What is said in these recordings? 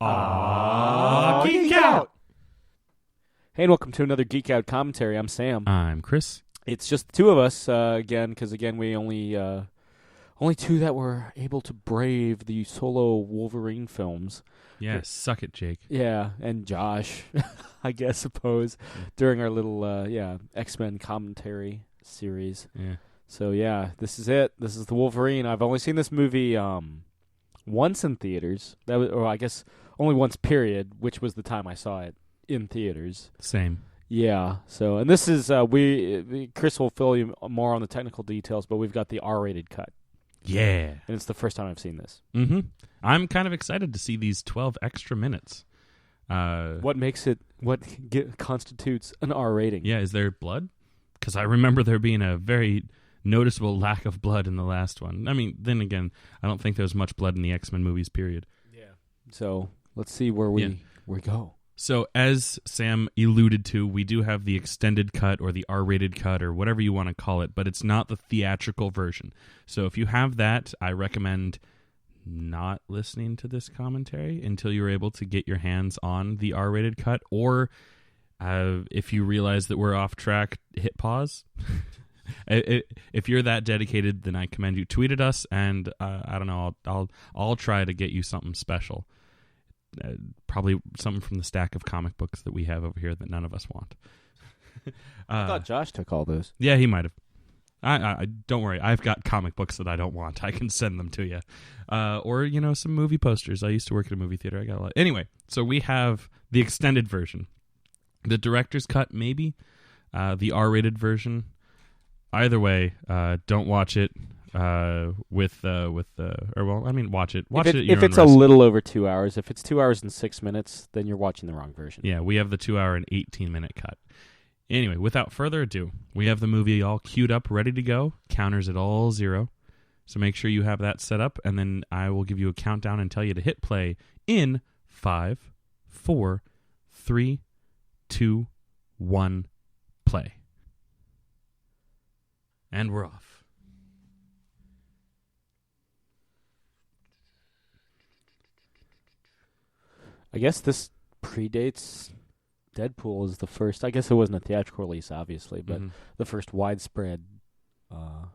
Geek Out! Hey, and welcome to another Geek Out commentary. I'm Sam. I'm Chris. It's just the two of us again, because we only two that were able to brave the solo Wolverine films. Yeah, suck it, Jake. Yeah, and Josh, I suppose, during our little X-Men commentary series. Yeah. So yeah, this is it. This is the Wolverine. I've only seen this movie once in theaters. That was, or I guess only once. Period. Which was the time I saw it in theaters. Same. Yeah. So, and this is Chris will fill you more on the technical details, but we've got the R-rated cut. Yeah. And it's the first time I've seen this. Mm-hmm. I'm kind of excited to see these 12 extra minutes. What makes it? What constitutes an R rating? Yeah. Is there blood? Because I remember there being a very noticeable lack of blood in the last one. I mean, then again, I don't think there was much blood in the X-Men movies, period. Yeah. So let's see where we go. So as Sam alluded to, we do have the extended cut or the R-rated cut or whatever you want to call it, but it's not the theatrical version. So if you have that, I recommend not listening to this commentary until you're able to get your hands on the R-rated cut, or if you realize that we're off track, hit pause. If you're that dedicated, then I commend you. Tweet at us, and I don't know, I'll try to get you something special. Probably something from the stack of comic books that we have over here that none of us want. I thought Josh took all those. Yeah, he might have. I don't worry. I've got comic books that I don't want. I can send them to you. Or, some movie posters. I used to work at a movie theater. I got a lot. Anyway, so we have the extended version. The director's cut, maybe. The R-rated version. Either way, don't watch it. Watch it. Watch it. If it's a little over 2 hours, if it's 2 hours and 6 minutes, then you're watching the wrong version. Yeah, we have the 2 hour and 18-minute cut. Anyway, without further ado, we have the movie all queued up, ready to go. Counters at all 0. So make sure you have that set up, and then I will give you a countdown and tell you to hit play in 5, 4, 3, 2, 1, play. And we're off. I guess this predates Deadpool as the first. I guess it wasn't a theatrical release, obviously, but the first widespread. I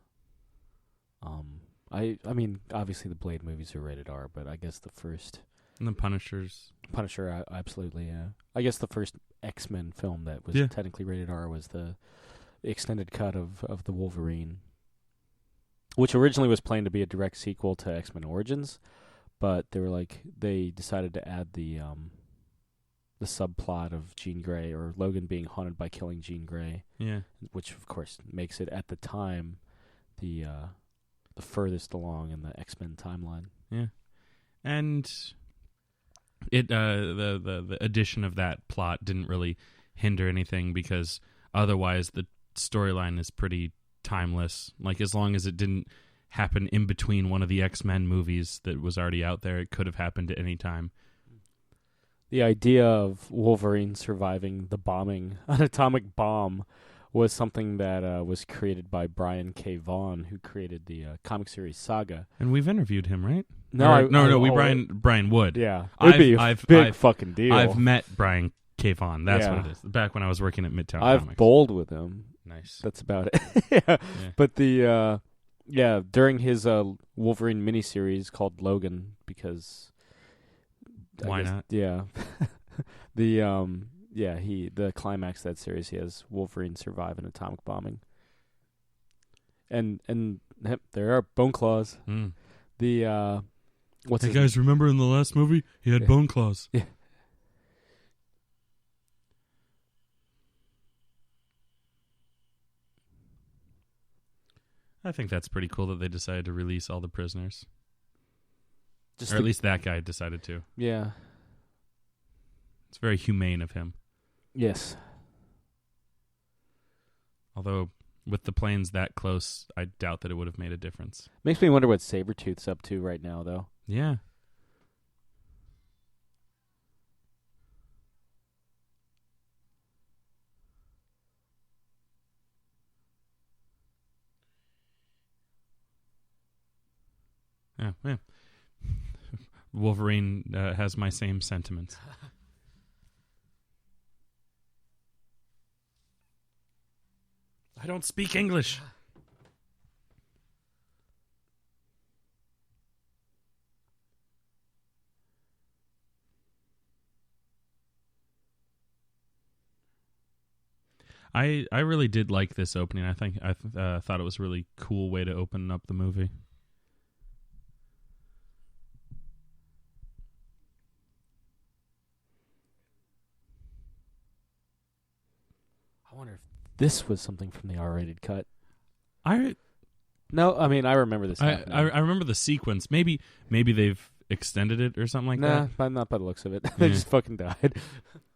mean, obviously the Blade movies are rated R, but I guess the first. And the Punisher, absolutely, yeah. I guess the first X-Men film that was technically rated R was the extended cut of the Wolverine, which originally was planned to be a direct sequel to X-Men Origins. But they decided to add the subplot of Jean Grey, or Logan being haunted by killing Jean Grey. Yeah. Which of course makes it at the time the furthest along in the X-Men timeline. Yeah. And it the addition of that plot didn't really hinder anything, because otherwise the storyline is pretty timeless. Like, as long as it didn't happen in between one of the X-Men movies that was already out there, it could have happened at any time. The idea of Wolverine surviving the bombing, an atomic bomb, was something that was created by Brian K. Vaughan, who created the comic series Saga. And we've interviewed him, right? Brian Wood. Yeah, it'd be a big fucking deal. I've met Brian K. Vaughan. That's what it is. Back when I was working at Midtown Comics. I've bowled with him. Nice. That's about it. Yeah. But the during his Wolverine miniseries called Logan, because why not? Yeah. The climax of that series, he has Wolverine survive an atomic bombing. And there are bone claws. The hey guys, remember in the last movie he had bone claws? Yeah. I think that's pretty cool that they decided to release all the prisoners. Or at least that guy decided to. Yeah. It's very humane of him. Yes. Although, with the planes that close, I doubt that it would have made a difference. Makes me wonder what Sabretooth's up to right now, though. Yeah. Yeah. Wolverine has my same sentiments. I don't speak English. I really did like this opening. I think I thought it was a really cool way to open up the movie. I wonder if this was something from the R-rated cut. No, I mean I remember this. I remember the sequence. Maybe they've extended it or something like that. Nah, not by the looks of it. They just fucking died.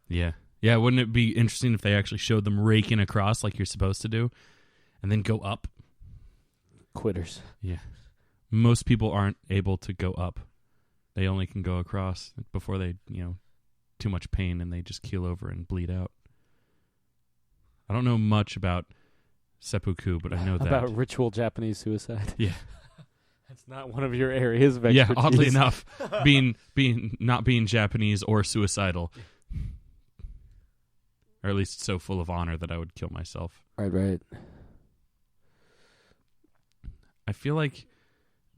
Yeah. Yeah, wouldn't it be interesting if they actually showed them raking across like you're supposed to do and then go up? Quitters. Yeah. Most people aren't able to go up. They only can go across before they, too much pain and they just keel over and bleed out. I don't know much about seppuku, but I know that. About ritual Japanese suicide. Yeah. That's not one of your areas of expertise. Yeah, oddly enough, not being Japanese or suicidal. Or at least so full of honor that I would kill myself. Right. I feel like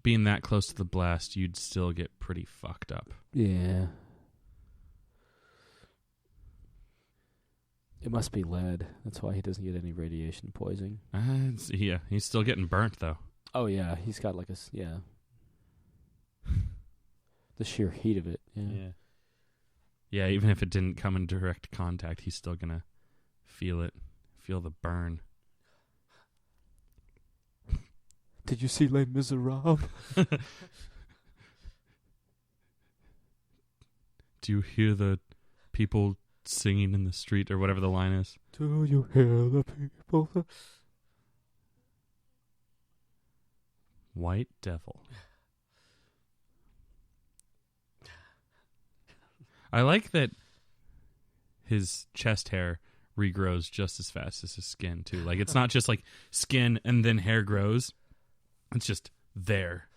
being that close to the blast, you'd still get pretty fucked up. Yeah. It must be lead. That's why he doesn't get any radiation poisoning. Yeah, he's still getting burnt, though. Oh, yeah. He's got like yeah. The sheer heat of it. Yeah. Yeah, even if it didn't come in direct contact, he's still going to feel it. Feel the burn. Did you see Les Miserables? Do you hear the people singing in the street or whatever the line is? Do you hear the people? White Devil. I like that his chest hair regrows just as fast as his skin, too. Like, it's not just like skin and then hair grows. It's just there.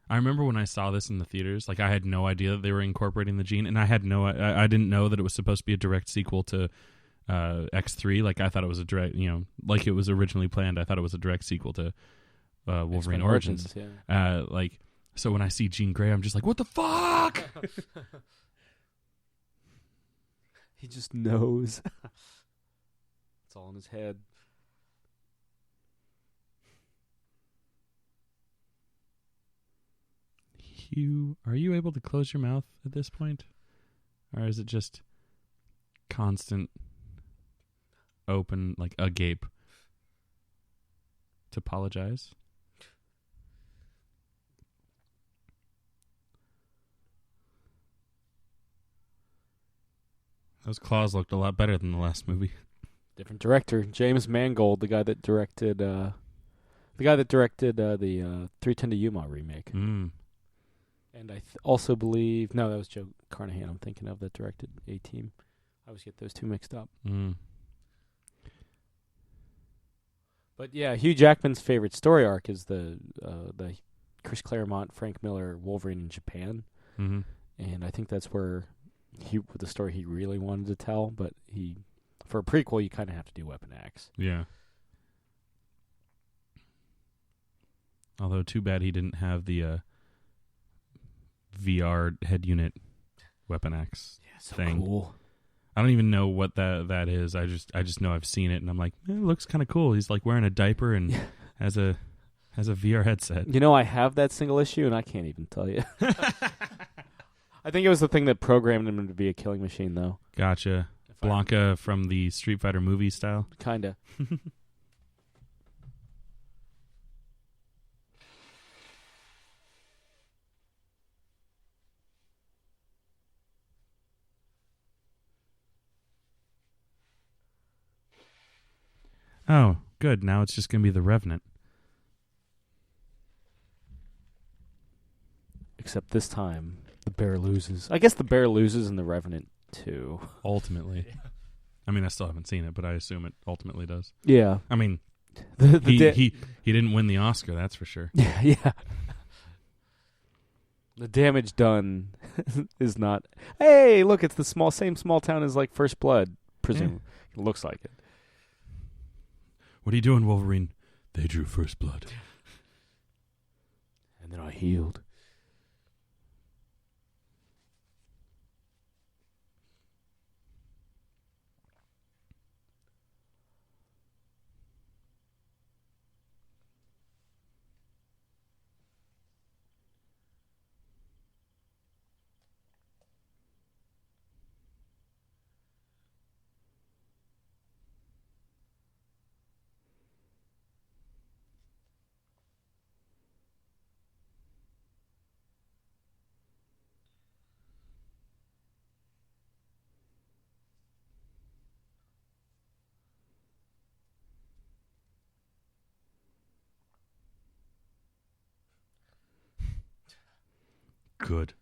I remember when I saw this in the theaters, like, I had no idea that they were incorporating the gene, and I didn't know that it was supposed to be a direct sequel to X3. Like, I thought it was a direct, like it was originally planned. I thought it was a direct sequel to Wolverine Origins. Yeah. So when I see Jean Grey, I'm just like, what the fuck? He just knows. It's all in his head. Hugh, are you able to close your mouth at this point? Or is it just constant open, like agape to apologize? Those claws looked a lot better than the last movie. Different director, James Mangold, the guy that directed the 310 to Yuma remake. And I also believe that was Joe Carnahan. I'm thinking of that directed A-Team. I always get those two mixed up. But yeah, Hugh Jackman's favorite story arc is the Chris Claremont, Frank Miller Wolverine in Japan, and I think that's where the story he really wanted to tell. But for a prequel, you kind of have to do Weapon X. Yeah. Although, too bad he didn't have the VR head unit Weapon X thing. Cool. I don't even know what that is. I just know I've seen it, and I'm like, it looks kind of cool. He's like wearing a diaper and has a VR headset. I have that single issue, and I can't even tell you. I think it was the thing that programmed him to be a killing machine, though. Gotcha. Blanca from the Street Fighter movie style? Kinda. Oh, good. Now it's just going to be the Revenant. Except this time, the bear loses. I guess the bear loses in the Revenant, too. Ultimately. I mean, I still haven't seen it, but I assume it ultimately does. Yeah. I mean, He didn't win the Oscar, that's for sure. Yeah. The damage done is not. Hey, look, it's the same small town as like First Blood. Presume it looks like it. What are you doing, Wolverine? They drew First Blood, and then I healed. Good.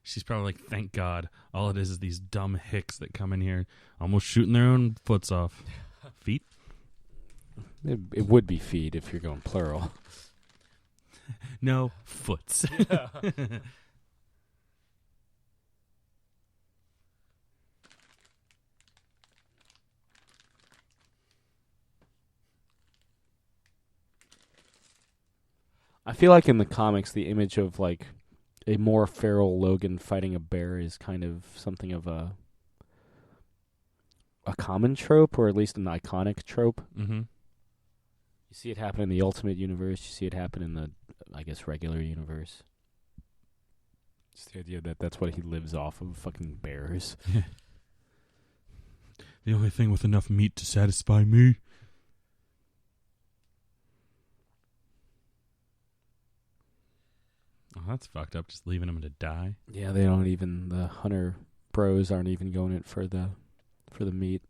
She's probably like, thank God. All it is these dumb hicks that come in here almost shooting their own foots off. Feet? It would be feet if you're going plural. No, foots. Yeah. I feel like in the comics, the image of like a more feral Logan fighting a bear is kind of something of a common trope, or at least an iconic trope. Mm-hmm. You see it happen in the Ultimate Universe. You see it happen in the, I guess, regular universe. Just the idea that that's what he lives off of, fucking bears. Yeah. The only thing with enough meat to satisfy me. Oh, that's fucked up. Just leaving him to die. Yeah, they don't even. The hunter bros aren't even going in for the meat.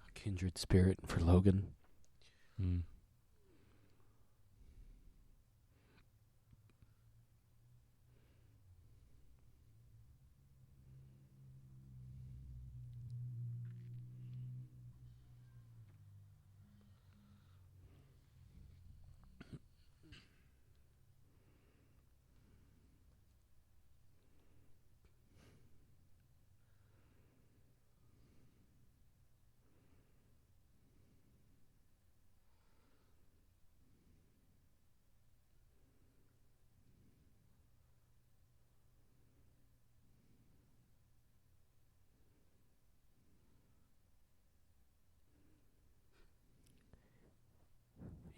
A kindred spirit for Logan. Mm.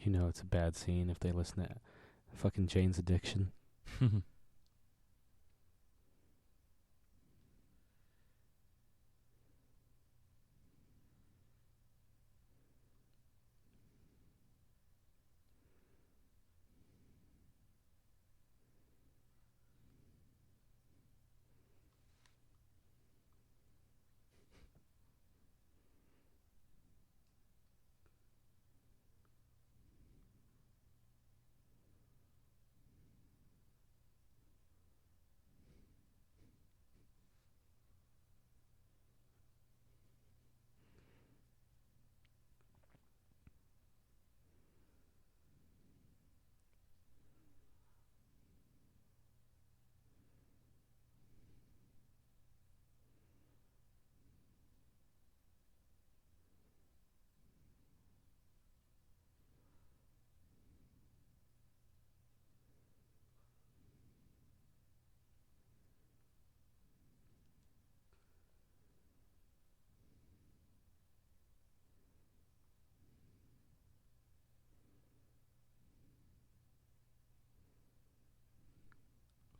You know it's a bad scene if they listen to fucking Jane's Addiction.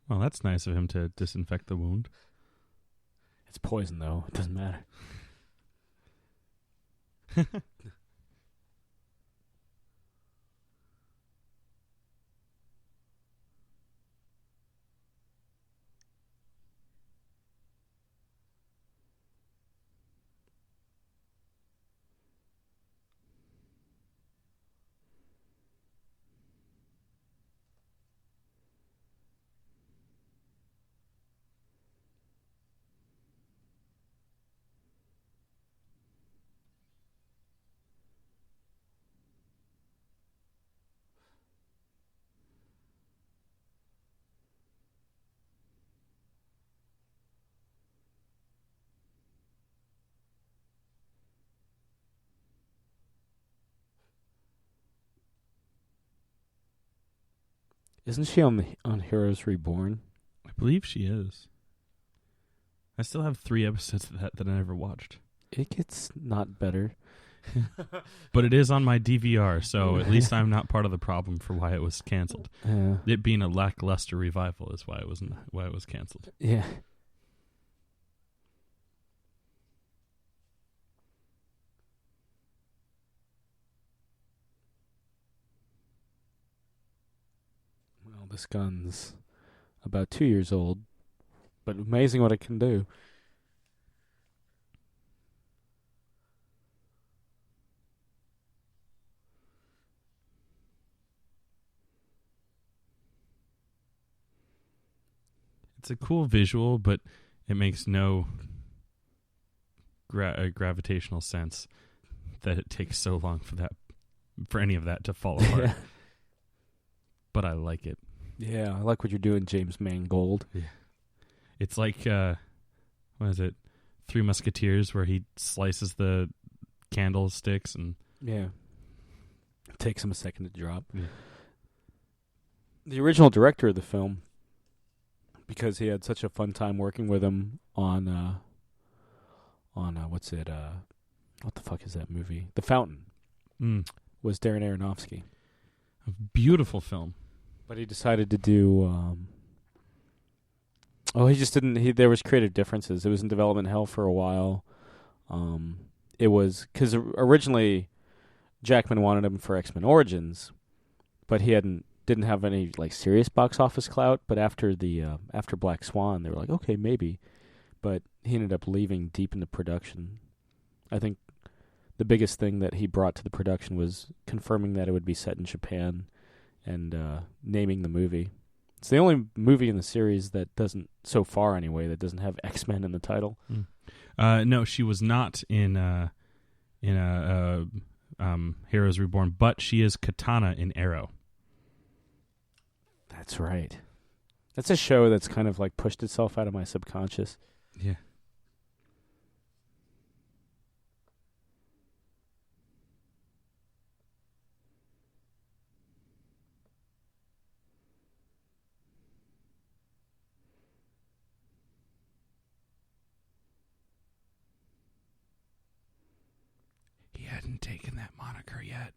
Well, that's nice of him to disinfect the wound. It's poison, though. It doesn't matter. Isn't she on Heroes Reborn? I believe she is. I still have 3 episodes of that I never watched. It gets not better. But it is on my DVR, so at least I'm not part of the problem for why it was canceled. It being a lackluster revival is why it was canceled. Yeah. Well, this gun's about 2 years old, but amazing what it can do. It's a cool visual, but it makes no gravitational sense that it takes so long for any of that to fall apart. Yeah. But I like it. Yeah, I like what you're doing, James Mangold. Yeah. It's like, what is it? 3 Musketeers, where he slices the candlesticks and... Yeah. It takes him a second to drop. Yeah. The original director of the film, because he had such a fun time working with him on what's it? What the fuck is that movie? The Fountain. Was Darren Aronofsky. A beautiful film. But he decided to do... he just didn't... There was creative differences. It was in development hell for a while. It was... Because originally, Jackman wanted him for X-Men Origins, but he didn't have any like serious box office clout. But after Black Swan, they were like, okay, maybe. But he ended up leaving deep into production. I think the biggest thing that he brought to the production was confirming that it would be set in Japan and naming the movie. It's the only movie in the series that doesn't, so far anyway, that doesn't have X-Men in the title. No, she was not in Heroes Reborn, but she is Katana in Arrow. That's right. That's a show that's kind of like pushed itself out of my subconscious. Yeah. He hadn't taken that moniker yet.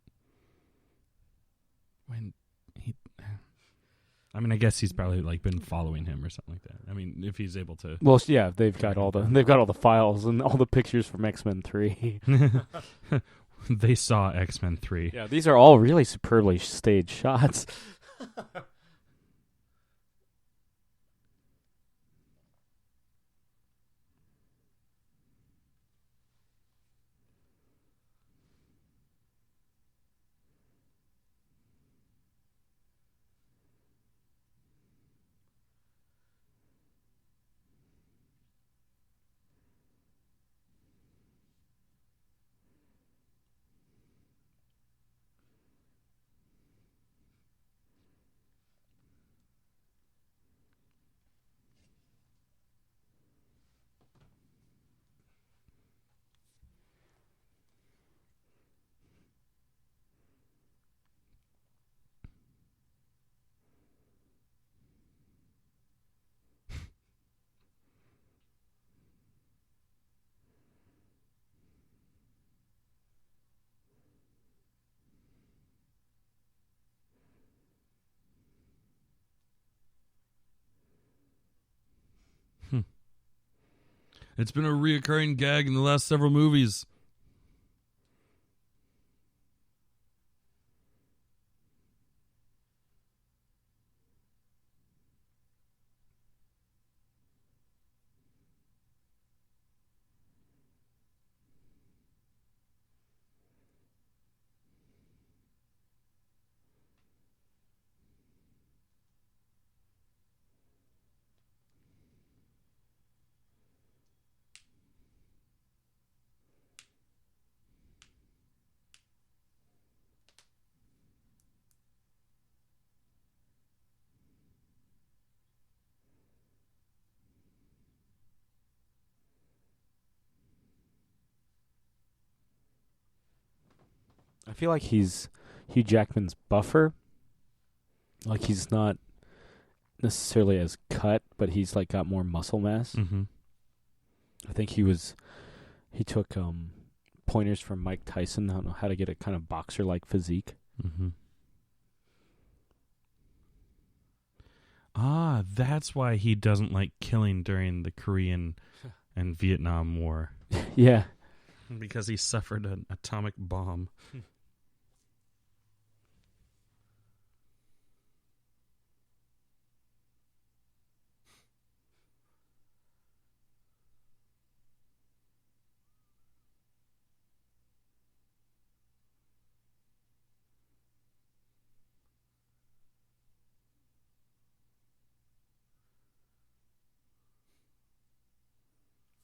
I guess he's probably like been following him or something like that. I mean, if he's able to. Well, yeah, they've got all the files and all the pictures from X-Men 3. They saw X-Men 3. Yeah, these are all really superbly staged shots. It's been a reoccurring gag in the last several movies. I feel like he's Hugh Jackman's buffer. Like, he's not necessarily as cut, but he's like got more muscle mass. Mm-hmm. I think he took pointers from Mike Tyson on how to get a kind of boxer-like physique. Mm-hmm. Ah, that's why he doesn't like killing during the Korean and Vietnam War. Yeah. Because he suffered an atomic bomb.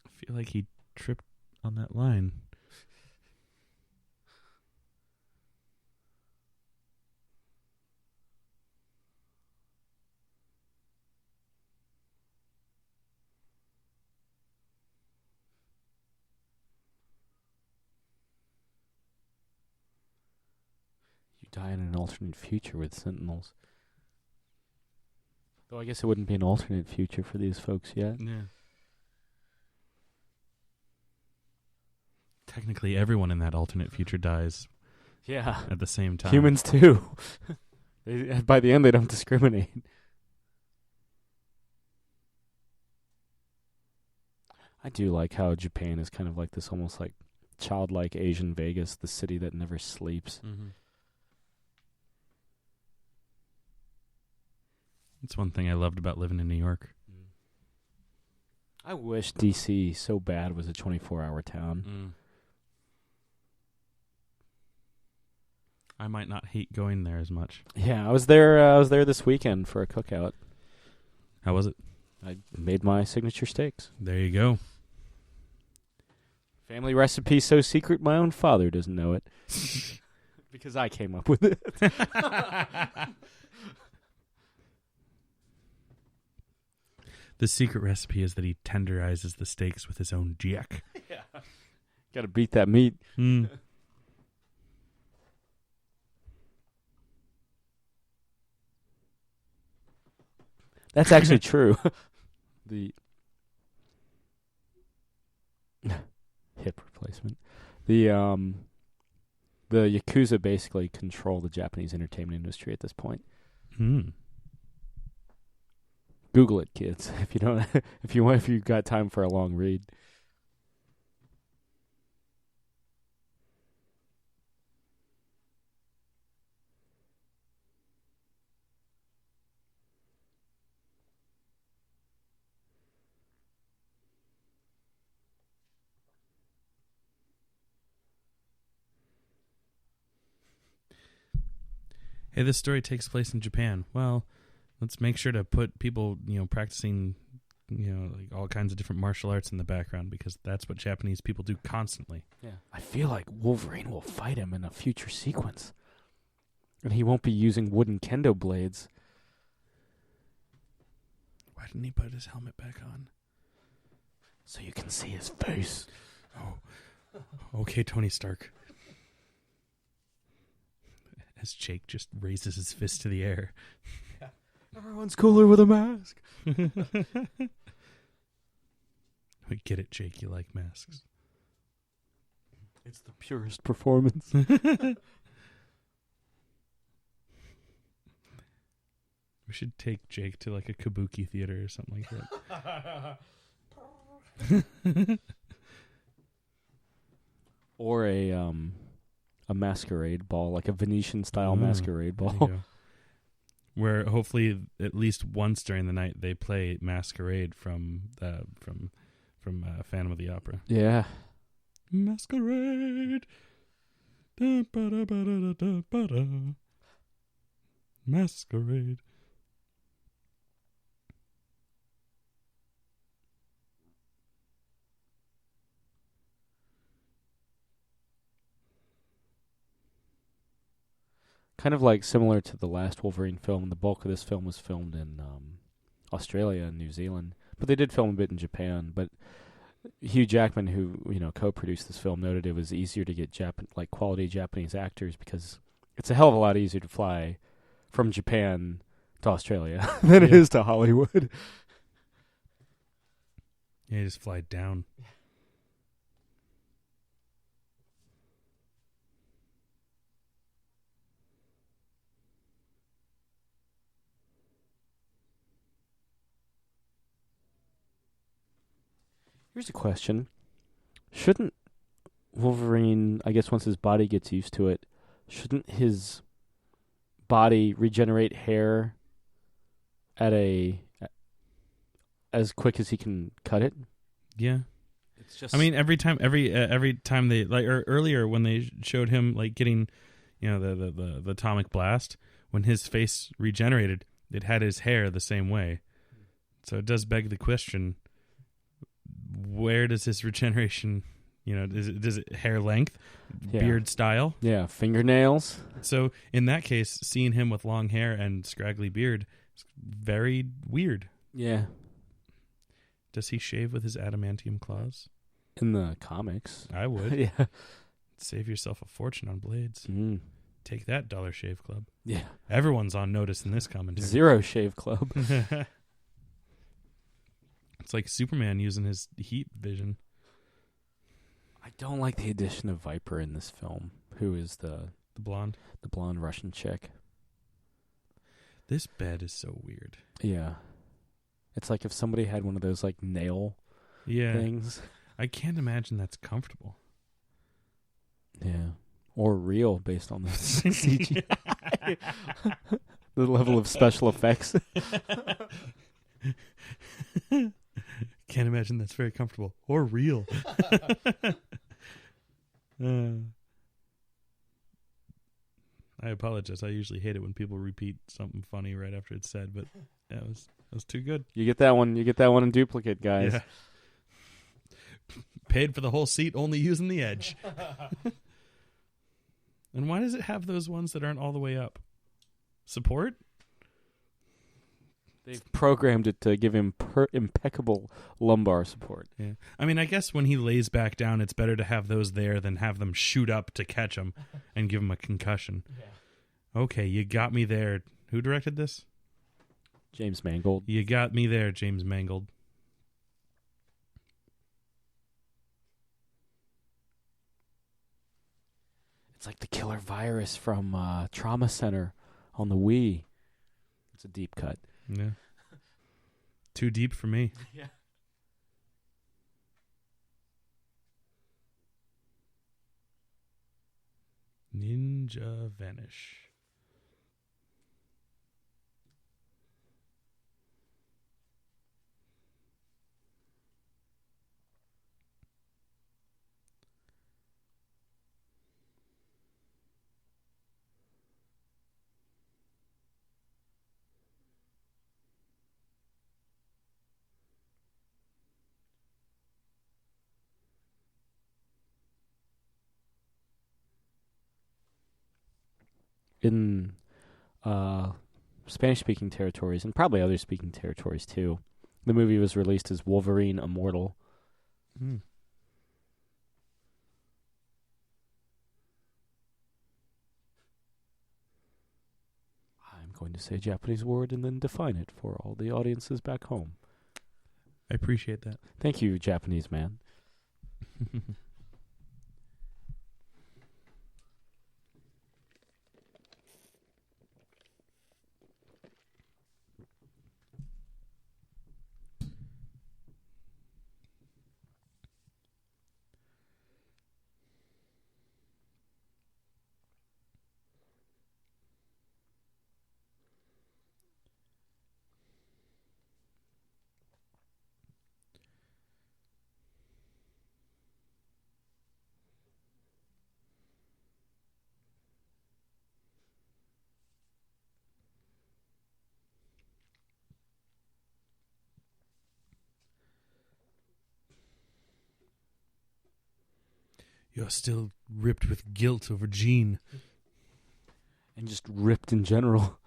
I feel like he tripped on that line. You die in an alternate future with Sentinels. Though I guess it wouldn't be an alternate future for these folks yet. Yeah. Technically, everyone in that alternate future dies. Yeah. At the same time. Humans too. By the end, they don't discriminate. I do like how Japan is kind of like this almost like childlike Asian Vegas, the city that never sleeps. Mm-hmm. That's one thing I loved about living in New York. I wish DC so bad was a 24-hour town. I might not hate going there as much. Yeah, I was there this weekend for a cookout. How was it? I made my signature steaks. There you go. Family recipe so secret my own father doesn't know it. Because I came up with it. The secret recipe is that he tenderizes the steaks with his own jack. Yeah. Got to beat that meat. Mm. That's actually true. The hip replacement. The Yakuza basically control the Japanese entertainment industry at this point. Google it, kids. If you don't, if you've got time for a long read. Hey, this story takes place in Japan. Well, let's make sure to put people, practicing, like all kinds of different martial arts in the background because that's what Japanese people do constantly. Yeah. I feel like Wolverine will fight him in a future sequence. And he won't be using wooden kendo blades. Why didn't he put his helmet back on? So you can see his face. Oh. Okay, Tony Stark. As Jake just raises his fist to the air. Yeah. Everyone's cooler with a mask. We get it, Jake. You like masks. It's the purest performance. We should take Jake to like a kabuki theater or something like that. Or a masquerade ball, like a Venetian style masquerade ball. Where hopefully at least once during the night they play Masquerade from Phantom of the Opera. Yeah. Masquerade. Da, ba, da, ba, da, da, ba, da. Masquerade. Kind of like similar to the last Wolverine film. The bulk of this film was filmed in Australia and New Zealand, but they did film a bit in Japan. But Hugh Jackman, who co-produced this film, noted it was easier to get quality Japanese actors because it's a hell of a lot easier to fly from Japan to Australia than it is to Hollywood. Yeah, you just fly down. Here's a question. Shouldn't Wolverine, I guess once his body gets used to it, shouldn't his body regenerate hair at as quick as he can cut it? Yeah. It's just, I mean, every time they earlier when they showed him like getting, the atomic blast, when his face regenerated, it had his hair the same way. So it does beg the question: where does his regeneration? Does it hair length, beard style? Yeah, fingernails. So in that case, seeing him with long hair and scraggly beard is very weird. Yeah. Does he shave with his adamantium claws? In the comics. I would. Yeah. Save yourself a fortune on blades. Mm. Take that, Dollar Shave Club. Yeah. Everyone's on notice in this commentary. Zero Shave Club. It's like Superman using his heat vision. I don't like the addition of Viper in this film, who is the blonde Russian chick. This bed is so weird. Yeah. It's like if somebody had one of those like nail things. I can't imagine that's comfortable. Yeah. Or real based on the CGI. The level of special effects. Can't imagine that's very comfortable. Or real. I apologize. I usually hate it when people repeat something funny right after it's said, but that was too good. You get that one. You get that one in duplicate, guys. Yeah. Paid for the whole seat, only using the edge. And why does it have those ones that aren't all the way up? Support? They've programmed it to give him impeccable lumbar support. Yeah. I mean, I guess when he lays back down, it's better to have those there than have them shoot up to catch him and give him a concussion. Yeah. Okay, you got me there. Who directed this? James Mangold. You got me there, James Mangold. It's like the killer virus from Trauma Center on the Wii. It's a deep cut. Yeah. Too deep for me. Yeah. Ninja Vanish. In Spanish-speaking territories, and probably other-speaking territories too, the movie was released as Wolverine Immortal. Hmm. I'm going to say a Japanese word and then define it for all the audiences back home. I appreciate that. Thank you, Japanese man. You're still ripped with guilt over Jean. And just ripped in general.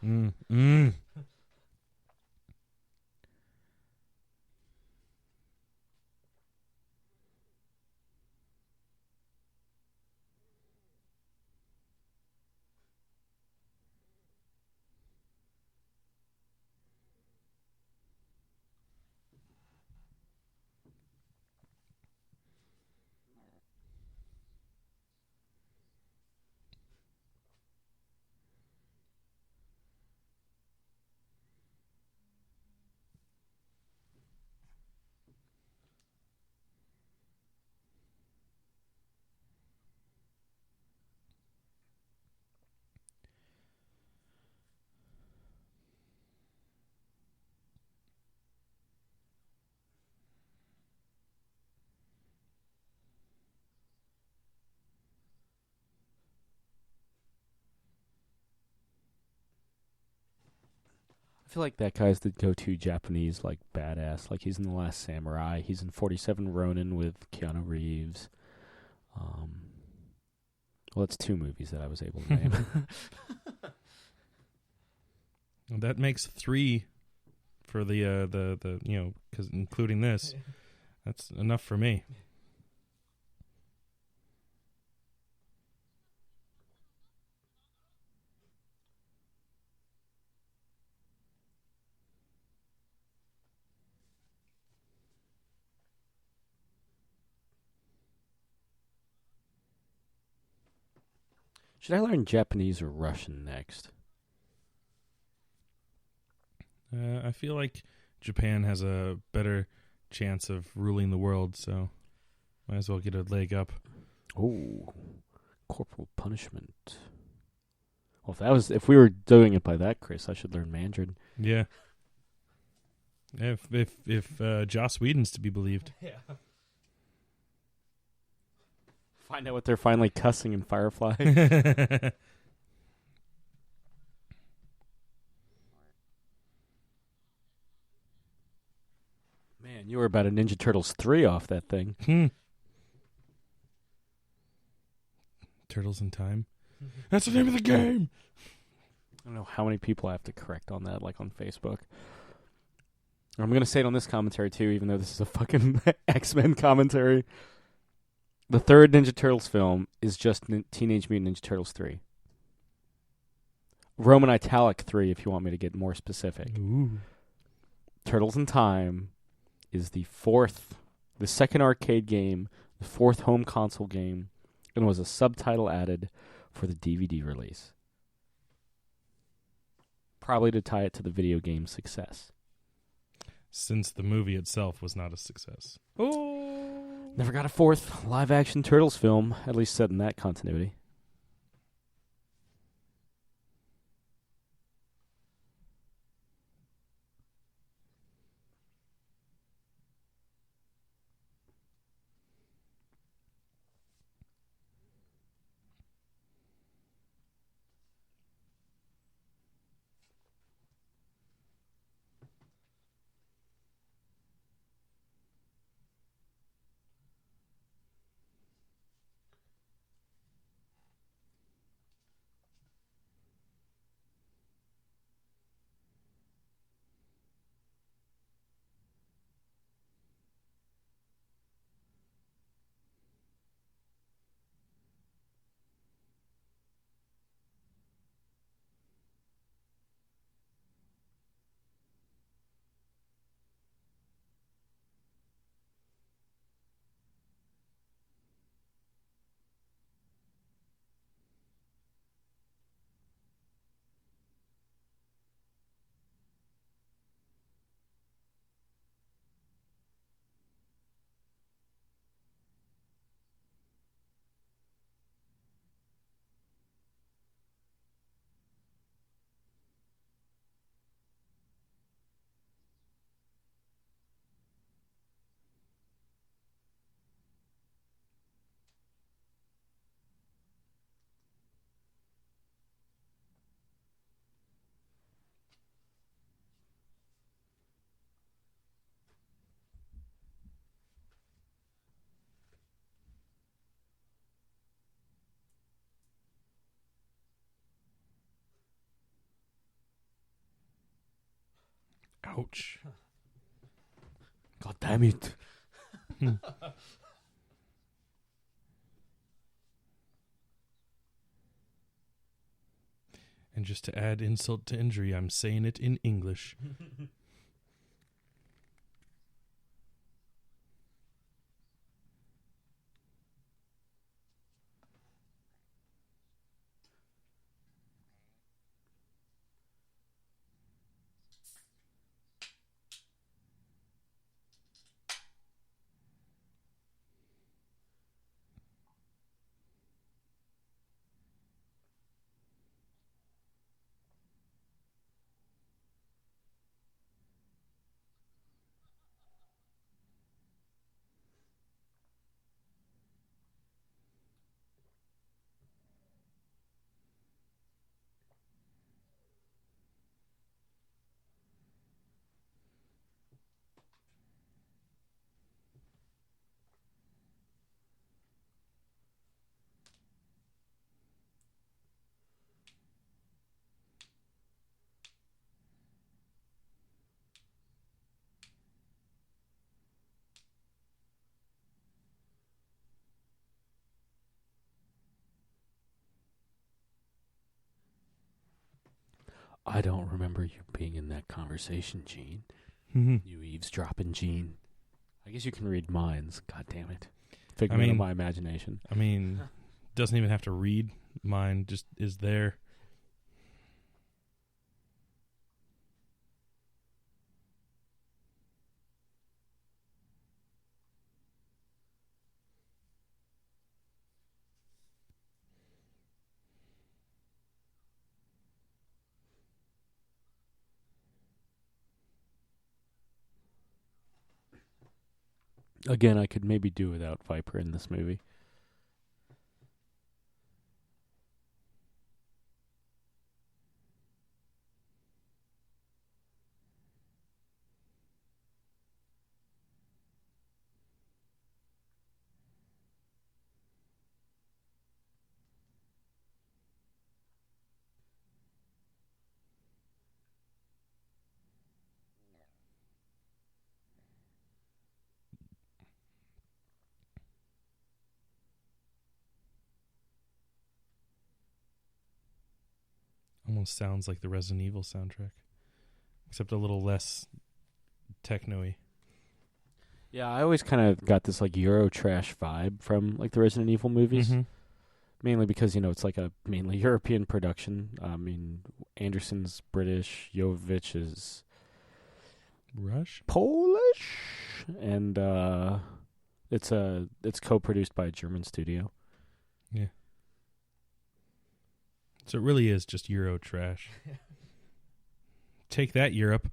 feel like that guy's the go-to Japanese, like, badass. Like, he's in The Last Samurai. He's in 47 Ronin with Keanu Reeves. Well, it's 2 movies that I was able to name. That makes 3 for the because including this, that's enough for me. Should I learn Japanese or Russian next? I feel like Japan has a better chance of ruling the world, so might as well get a leg up. Oh, corporal punishment. Well, if we were doing it by that, Chris, I should learn Mandarin. Yeah. If Joss Whedon's to be believed. Yeah. Find out what they're finally cussing in Firefly. Man, you were about a Ninja Turtles 3 off that thing. Turtles in Time. That's the name of the game. I don't know how many people I have to correct on that, like on Facebook. I'm going to say it on this commentary, too, even though this is a fucking X-Men commentary. The third Ninja Turtles film is just Teenage Mutant Ninja Turtles 3. Roman Italic 3, if you want me to get more specific. Ooh. Turtles in Time is the second arcade game, the 4th home console game, and was a subtitle added for the DVD release. Probably to tie it to the video game's success. Since the movie itself was not a success. Oh! Never got a 4th live-action Turtles film, at least set in that continuity. Ouch. God damn it. And just to add insult to injury, I'm saying it in English. I don't remember you being in that conversation, Gene. You eavesdropping, Gene. I guess you can read minds. God damn it. Figment of my imagination. I mean, doesn't even have to read mine, just is there. Again, I could maybe do without Viper in this movie. Almost sounds like the Resident Evil soundtrack, except a little less techno-y. Yeah, I always kind of got this like Euro trash vibe from like the Resident Evil movies. Mainly because, it's like a mainly European production. I mean, Anderson's British, Jovovich is Polish, and it's co-produced by a German studio. Yeah. So it really is just Euro trash. Take that, Europe.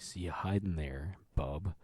See you hiding there, bub.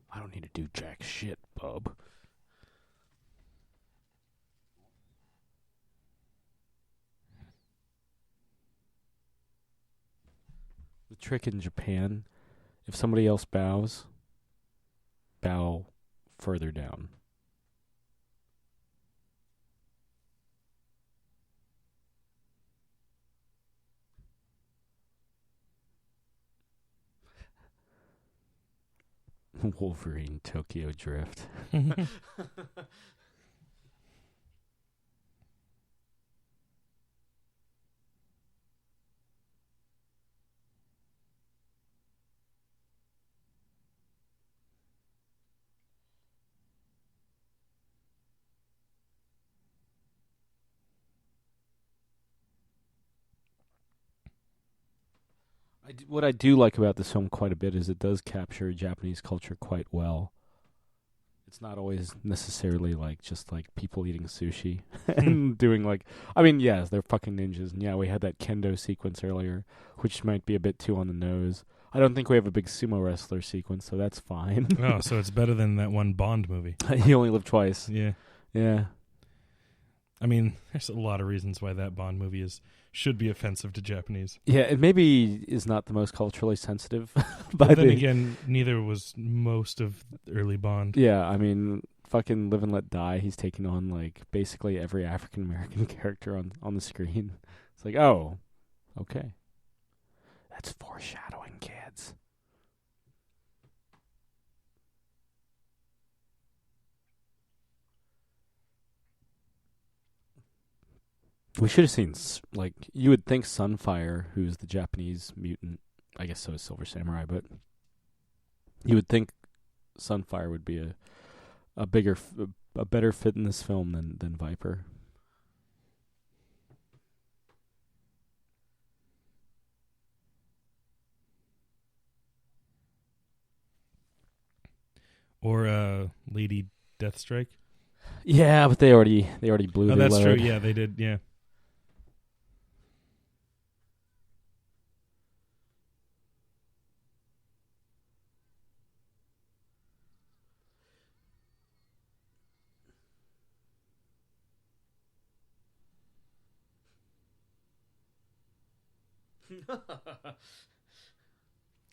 I don't need to do jack shit, bub. The trick in Japan, if somebody else bows, bow further down. Wolverine Tokyo Drift. What I do like about this film quite a bit is it does capture Japanese culture quite well. It's not always necessarily like just like people eating sushi and doing like, I mean, yes, they're fucking ninjas. And yeah, we had that kendo sequence earlier, which might be a bit too on the nose. I don't think we have a big sumo wrestler sequence, so that's fine. Oh, so it's better than that one Bond movie. He only lived twice. Yeah. Yeah. I mean, there's a lot of reasons why that Bond movie should be offensive to Japanese. Yeah, it maybe is not the most culturally sensitive. But then again, neither was most of early Bond. Yeah, I mean, fucking Live and Let Die, he's taking on, like, basically every African-American character on the screen. It's like, oh, okay. That's foreshadowing, kids. We should have seen, like, you would think Sunfire, who's the Japanese mutant, I guess so is Silver Samurai, but you would think Sunfire would be a better fit in this film than Viper. Or Lady Deathstrike. Yeah, but they already blew their that's load. true. Yeah, they did. Yeah.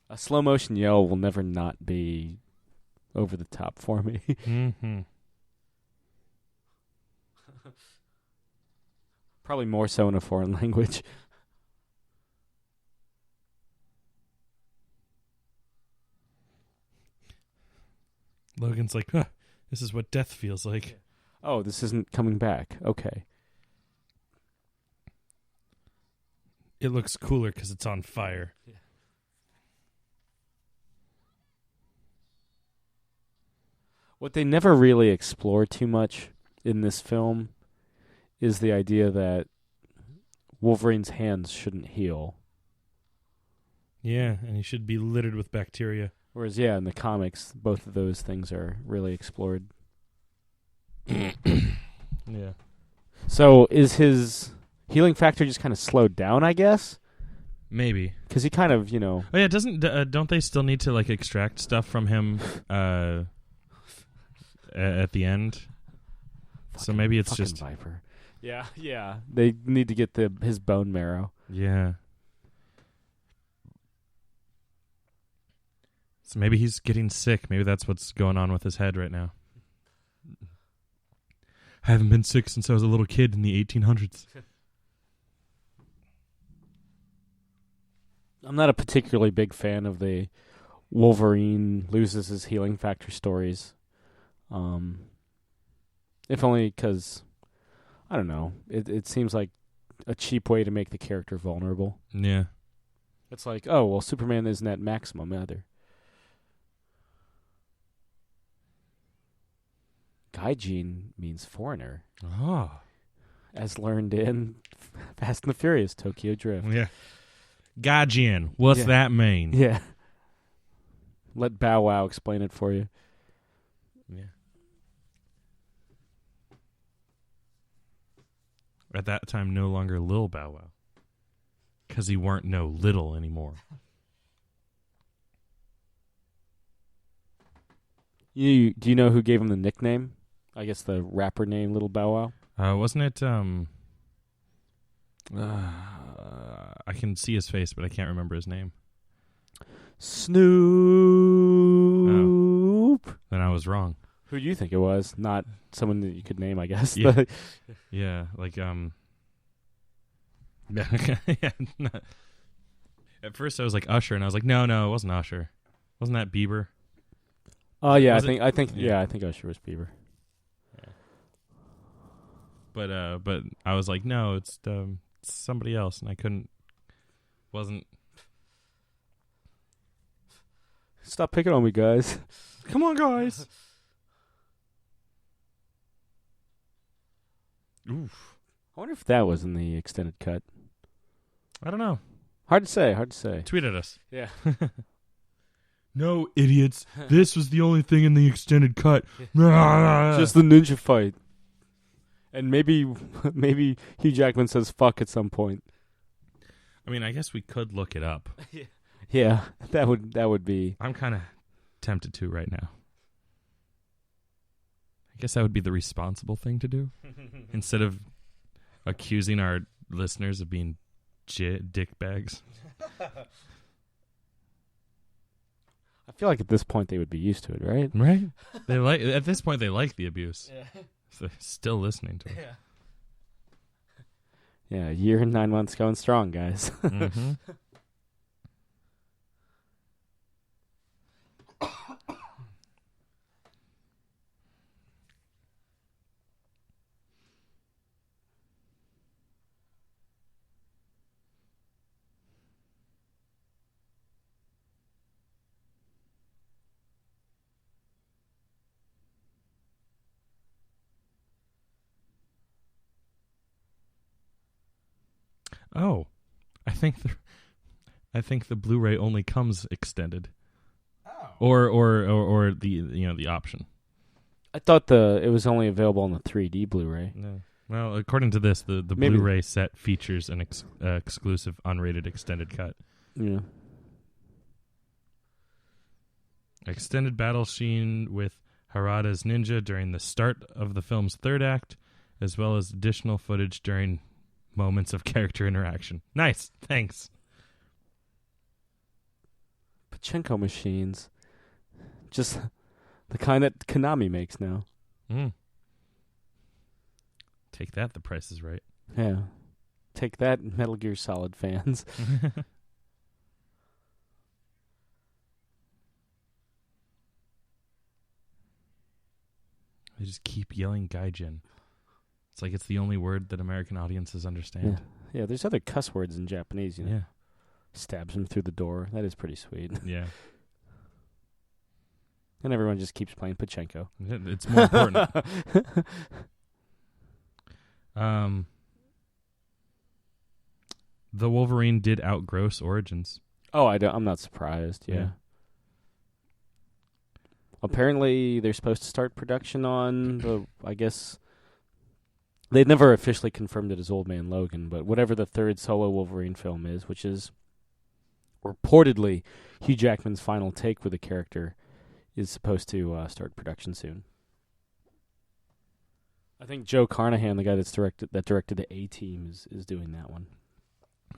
A slow motion yell will never not be over the top for me. Mm-hmm. Probably more so in a foreign language. Logan's like, huh, this is what death feels like. Oh, this isn't coming back. Okay. It looks cooler because it's on fire. Yeah. What they never really explore too much in this film is the idea that Wolverine's hands shouldn't heal. Yeah, and he should be littered with bacteria. Whereas, yeah, in the comics, both of those things are really explored. Yeah. So is his healing factor just kind of slowed down, I guess? Maybe. Because he kind of, Oh yeah, don't they still need to like extract stuff from him at the end? So maybe it's just Viper. Yeah. They need to get his bone marrow. Yeah. So maybe he's getting sick. Maybe that's what's going on with his head right now. I haven't been sick since I was a little kid in the 1800s. I'm not a particularly big fan of the Wolverine loses his healing factor stories. If only because, I don't know, it seems like a cheap way to make the character vulnerable. Yeah. It's like, oh, well, Superman isn't at maximum either. Gaijin means foreigner. Oh. As learned in Fast and the Furious, Tokyo Drift. Yeah. Gaijin. What's that mean? Yeah. Let Bow Wow explain it for you. Yeah. At that time, no longer Lil Bow Wow. Because he weren't no little anymore. Do you know who gave him the nickname? I guess the rapper name, Little Bow Wow? Wasn't it, I can see his face, but I can't remember his name. Snoop. Oh. Then I was wrong. Who do you think it was? Not someone that you could name, I guess. Yeah, yeah, like yeah. No. At first, I was like Usher, and I was like, no, it wasn't Usher. Wasn't that Bieber? Oh yeah, was I think Usher was Bieber. Yeah. But I was like, no, it's somebody else, and I wasn't. Stop picking on me, guys. Come on, guys. Oof. I wonder if that was in the extended cut. I don't know. Hard to say. Tweet at us. Yeah. No, idiots. This was the only thing in the extended cut. Just the ninja fight. And maybe Hugh Jackman says fuck at some point. I mean, I guess we could look it up. Yeah, that would be. I'm kind of tempted to right now. I guess that would be the responsible thing to do. Instead of accusing our listeners of being dick bags. I feel like at this point they would be used to it, right? Right? At this point they like the abuse. Yeah. So they're still listening to it. Yeah, a year and 9 months going strong, guys. Mm-hmm. Oh, I think the Blu-ray only comes extended. Oh. or the the option. I thought it was only available on the 3D Blu-ray. No. Well, according to this, the Blu-ray set features an exclusive unrated extended cut. Yeah. Extended battle scene with Harada's ninja during the start of the film's third act, as well as additional footage during moments of character interaction. Nice, thanks. Pachinko machines. Just the kind that Konami makes now. Take that, The Price is Right. Yeah. Take that, Metal Gear Solid fans. They just keep yelling Gaijin. It's like it's the only word that American audiences understand. Yeah, there's other cuss words in Japanese, Yeah. Stabs him through the door. That is pretty sweet. Yeah. And everyone just keeps playing Pachinko. It's more important. The Wolverine did outgross Origins. Oh, I'm not surprised. Yeah. Apparently, they're supposed to start production on I guess they've never officially confirmed it as Old Man Logan, but whatever the third solo Wolverine film is, which is reportedly Hugh Jackman's final take with the character, is supposed to start production soon. I think Joe Carnahan, the guy that directed the A-Team, is doing that one.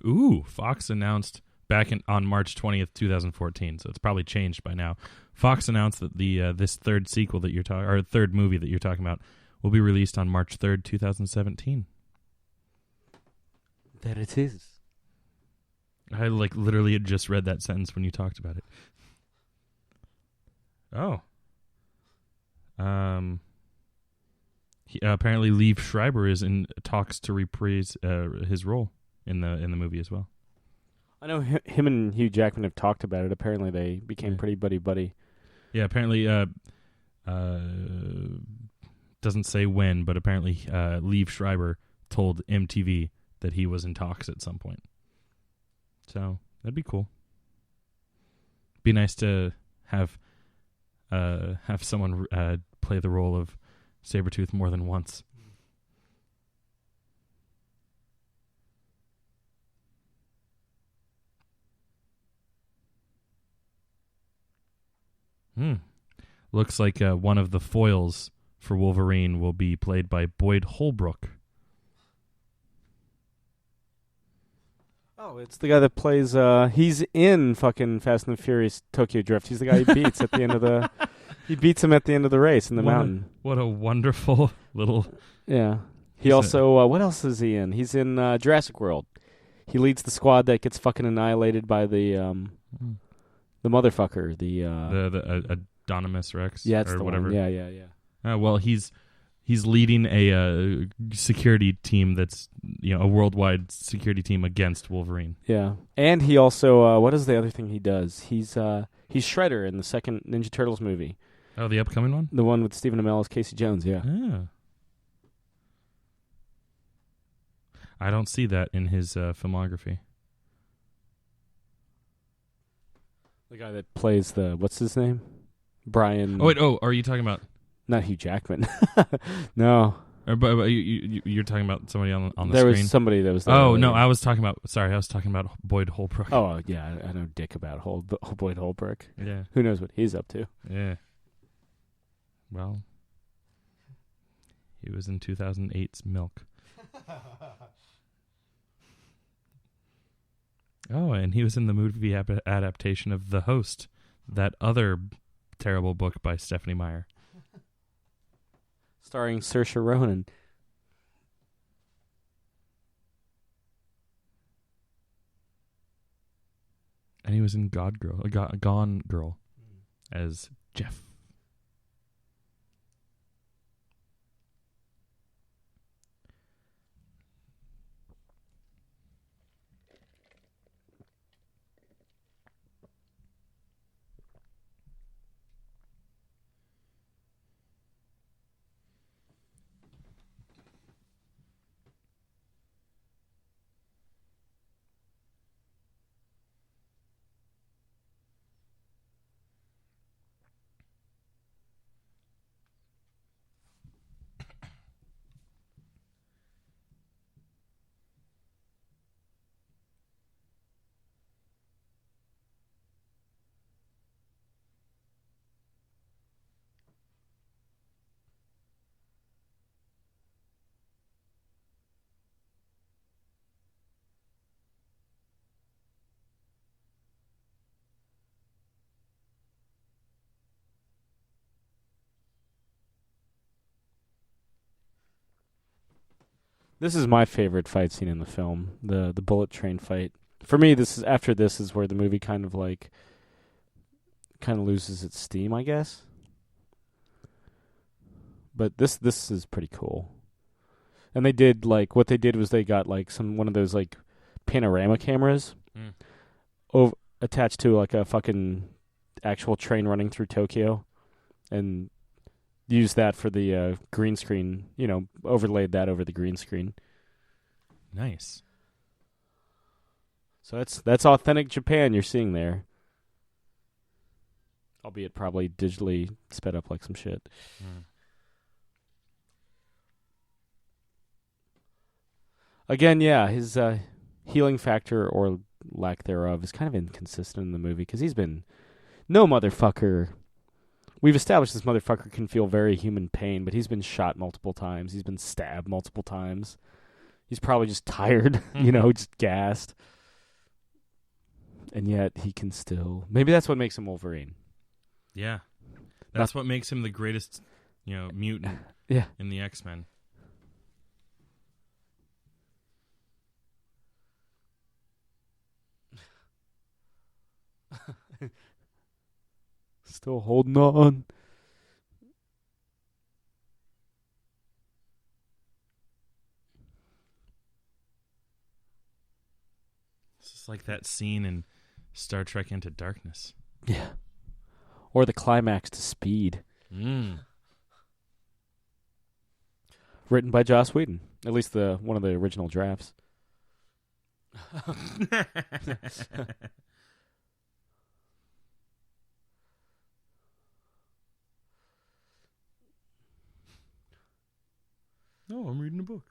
Ooh, Fox announced back on March 20th, 2014, so it's probably changed by now. Fox announced that this third sequel that third movie that you're talking about will be released on March 3rd, 2017. That it is. I literally had just read that sentence when you talked about it. Oh. Apparently Liev Schreiber is in talks to reprise his role in the movie as well. I know him and Hugh Jackman have talked about it. Apparently they became pretty buddy-buddy. Yeah, apparently doesn't say when, but apparently Liev Schreiber told MTV that he was in talks at some point. So, that'd be cool. Be nice to have someone play the role of Sabretooth more than once. Looks like one of the foils for Wolverine will be played by Boyd Holbrook. Oh, it's the guy that plays. He's in fucking Fast and the Furious Tokyo Drift. He's the guy he beats at the end of the. He beats him at the end of the race in the mountain. What a wonderful little. Yeah. He also. What else is he in? He's in Jurassic World. He leads the squad that gets fucking annihilated by the motherfucker. The Adonis Rex. Yeah, it's or the whatever. One. Yeah. Well, he's leading a security team that's a worldwide security team against Wolverine. Yeah, and he also what is the other thing he does? He's Shredder in the second Ninja Turtles movie. Oh, the upcoming one? The one with Stephen Amell as Casey Jones. Yeah. I don't see that in his filmography. The guy that plays what's his name? Brian. Oh wait, are you talking about? Not Hugh Jackman. No. But you're talking about somebody on the screen? There was somebody that was there. Oh, no, I was talking about Boyd Holbrook. Oh, yeah, I know dick about Boyd Holbrook. Yeah. Who knows what he's up to? Yeah. Well, he was in 2008's Milk. Oh, and he was in the movie adaptation of The Host, that other terrible book by Stephanie Meyer. Starring Saoirse Ronan. And he was in Gone Girl as Jeff. This is my favorite fight scene in the film, the bullet train fight. For me, this is where the movie kind of loses its steam, I guess. But this is pretty cool. And they did what they did was they got one of those panorama cameras attached to a fucking actual train running through Tokyo, and used that for the green screen. Overlaid that over the green screen. Nice. So that's authentic Japan you're seeing there. Albeit probably digitally sped up like some shit. Again, yeah, his healing factor or lack thereof is kind of inconsistent in the movie because he's been no motherfucker. We've established this motherfucker can feel very human pain, but he's been shot multiple times. He's been stabbed multiple times. He's probably just tired, just gassed. And yet he can still... Maybe that's what makes him Wolverine. Yeah. That's what makes him the greatest, mutant in the X-Men. Still holding on. It's just like that scene in Star Trek Into Darkness. Yeah. Or the climax to Speed. Written by Joss Whedon. At least one of the original drafts. No, I'm reading a book.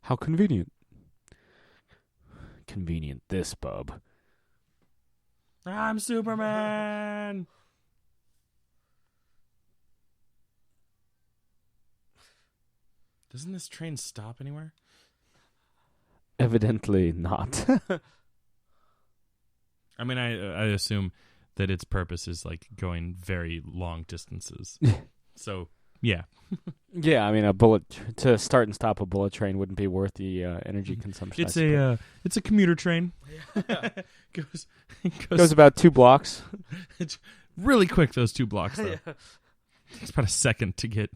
How convenient. Convenient this, bub. I'm Superman! Doesn't this train stop anywhere? Evidently not. I mean, I assume that its purpose is going very long distances. So, yeah. Yeah, I mean, to start and stop a bullet train wouldn't be worth the energy consumption. It's a commuter train. Yeah. goes about 2 blocks. It's really quick, those 2 blocks, though. Yeah. It's about a second to get.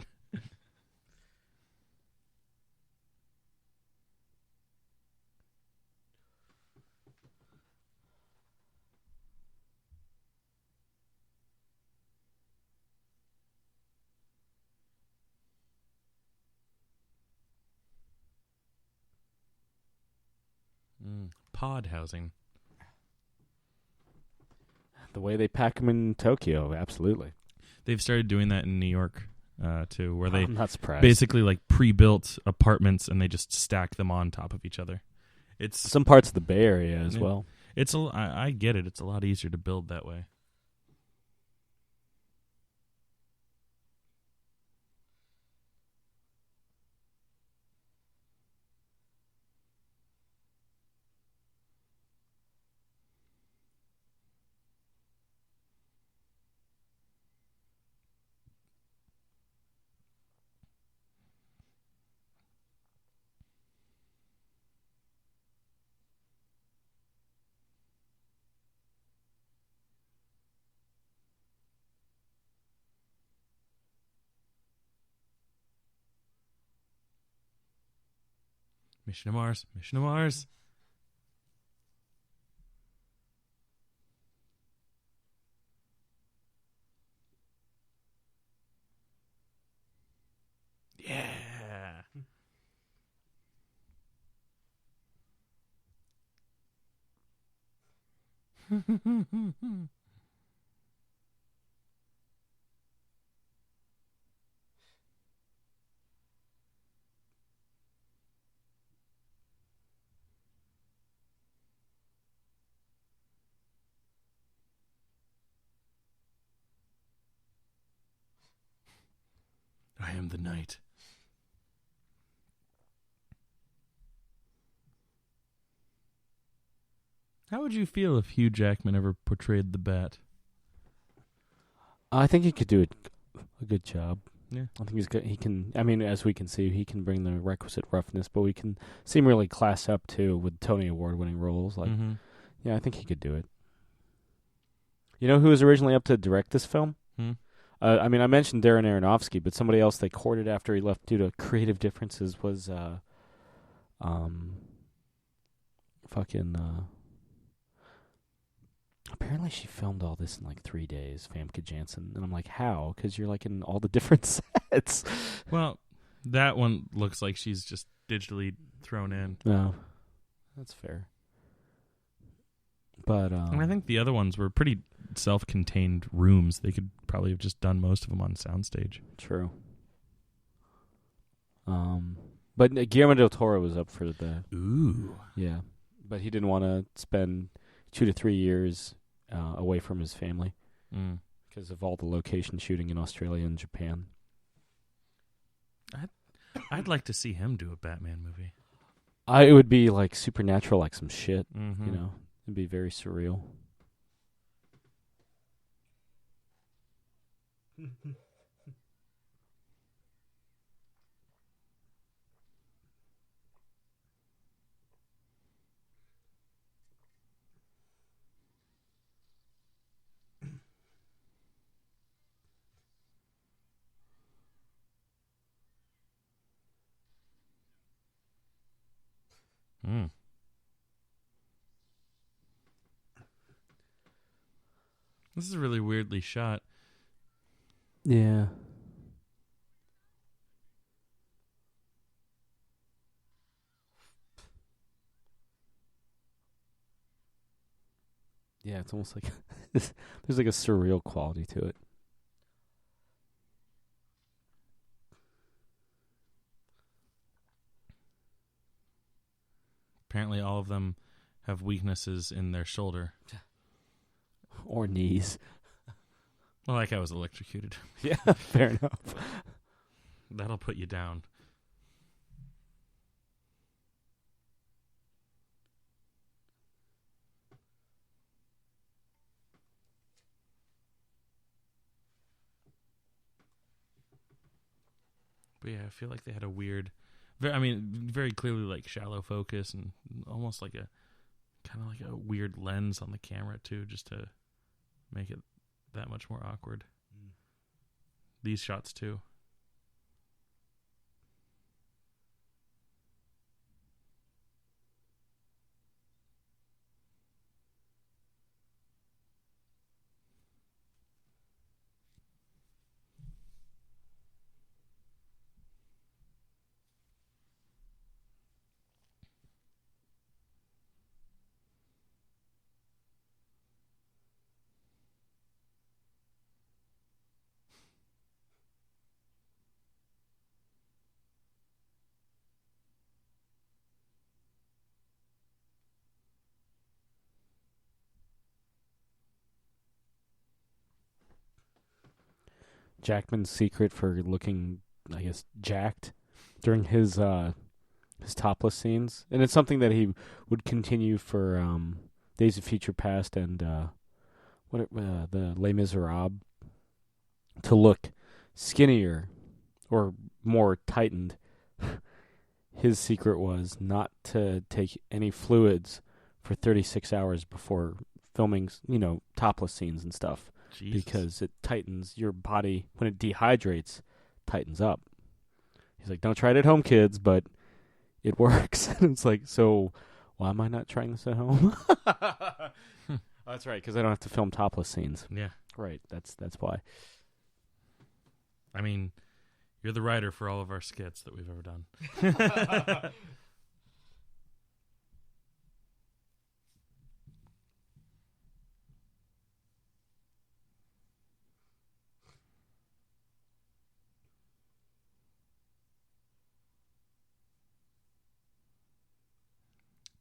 Pod housing. The way they pack them in Tokyo, absolutely. They've started doing that in New York, too, where they I'm not surprised. Basically pre-built apartments and they just stack them on top of each other. It's some parts of the Bay Area as well. I get it. It's a lot easier to build that way. Mission to Mars. Mission to Mars. Yeah. I am the night. How would you feel if Hugh Jackman ever portrayed the Bat? I think he could do it a good job. Yeah. I think he's good. He can. I mean, as we can see, he can bring the requisite roughness, but we can see him really class up too with Tony Award-winning roles. Like, yeah, I think he could do it. You know who was originally up to direct this film? I mean, I mentioned Darren Aronofsky, but somebody else they courted after he left due to creative differences was apparently she filmed all this in like 3 days, Famke Janssen. And I'm like, how? Because you're like in all the different sets. Well, that one looks like she's just digitally thrown in. No, that's fair. But I think the other ones were pretty self-contained rooms. They could probably have just done most of them on soundstage. True. But Guillermo del Toro was up for the... Ooh. Yeah. But he didn't want to spend 2 to 3 years away from his family because of all the location shooting in Australia and Japan. I'd like to see him do a Batman movie. It would be like supernatural, like some shit, you know? It'd be very surreal. This is really weirdly shot. Yeah. Yeah, it's almost like there's like a surreal quality to it. Apparently all of them have weaknesses in their shoulder. Or knees. Well, like I was electrocuted. Yeah, fair enough. That'll put you down. But yeah, I feel like they had a weird... very clearly like shallow focus and almost like a kind of like a weird lens on the camera too, just to make it that much more awkward. These shots too. Jackman's secret for looking, I guess, jacked during his topless scenes, and it's something that he would continue for Days of Future Past and the Les Miserables, to look skinnier or more tightened. His secret was not to take any fluids for 36 hours before filming, topless scenes and stuff. Jesus. Because it tightens your body when it dehydrates, tightens up. He's like, don't try it at home, kids, but it works. And it's like, so why am I not trying this at home? That's right, because I don't have to film topless scenes. Yeah. Right, that's why. I mean, you're the writer for all of our skits that we've ever done.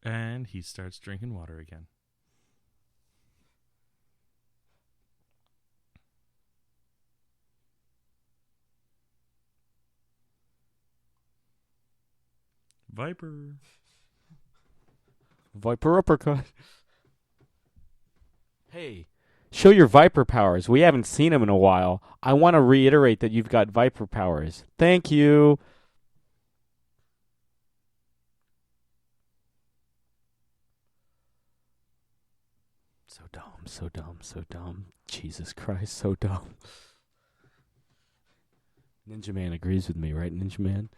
And he starts drinking water again. Viper uppercut. Hey, Show your Viper powers. We haven't seen them in a while. I want to reiterate that you've got Viper powers. Thank you. So dumb, so dumb, so dumb. Jesus Christ, so dumb. Ninja Man agrees with me, right, Ninja Man?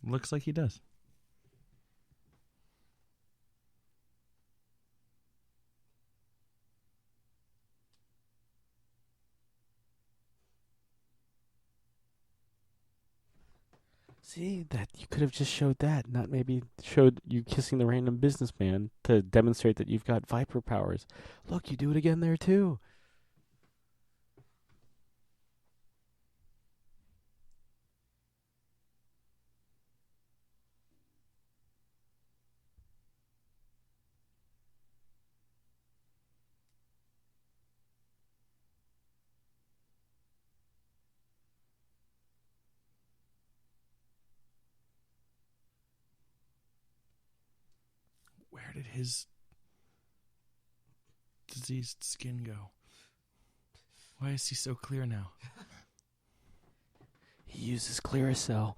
Looks like he does. See, that you could have just showed that, not maybe showed you kissing the random businessman to demonstrate that you've got Viper powers. Look, you do it again there too. Where did his diseased skin go? Why is he so clear now? He uses Clearasil.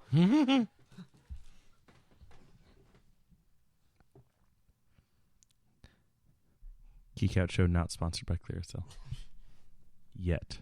Geek Out Show not sponsored by Clearasil. Yet.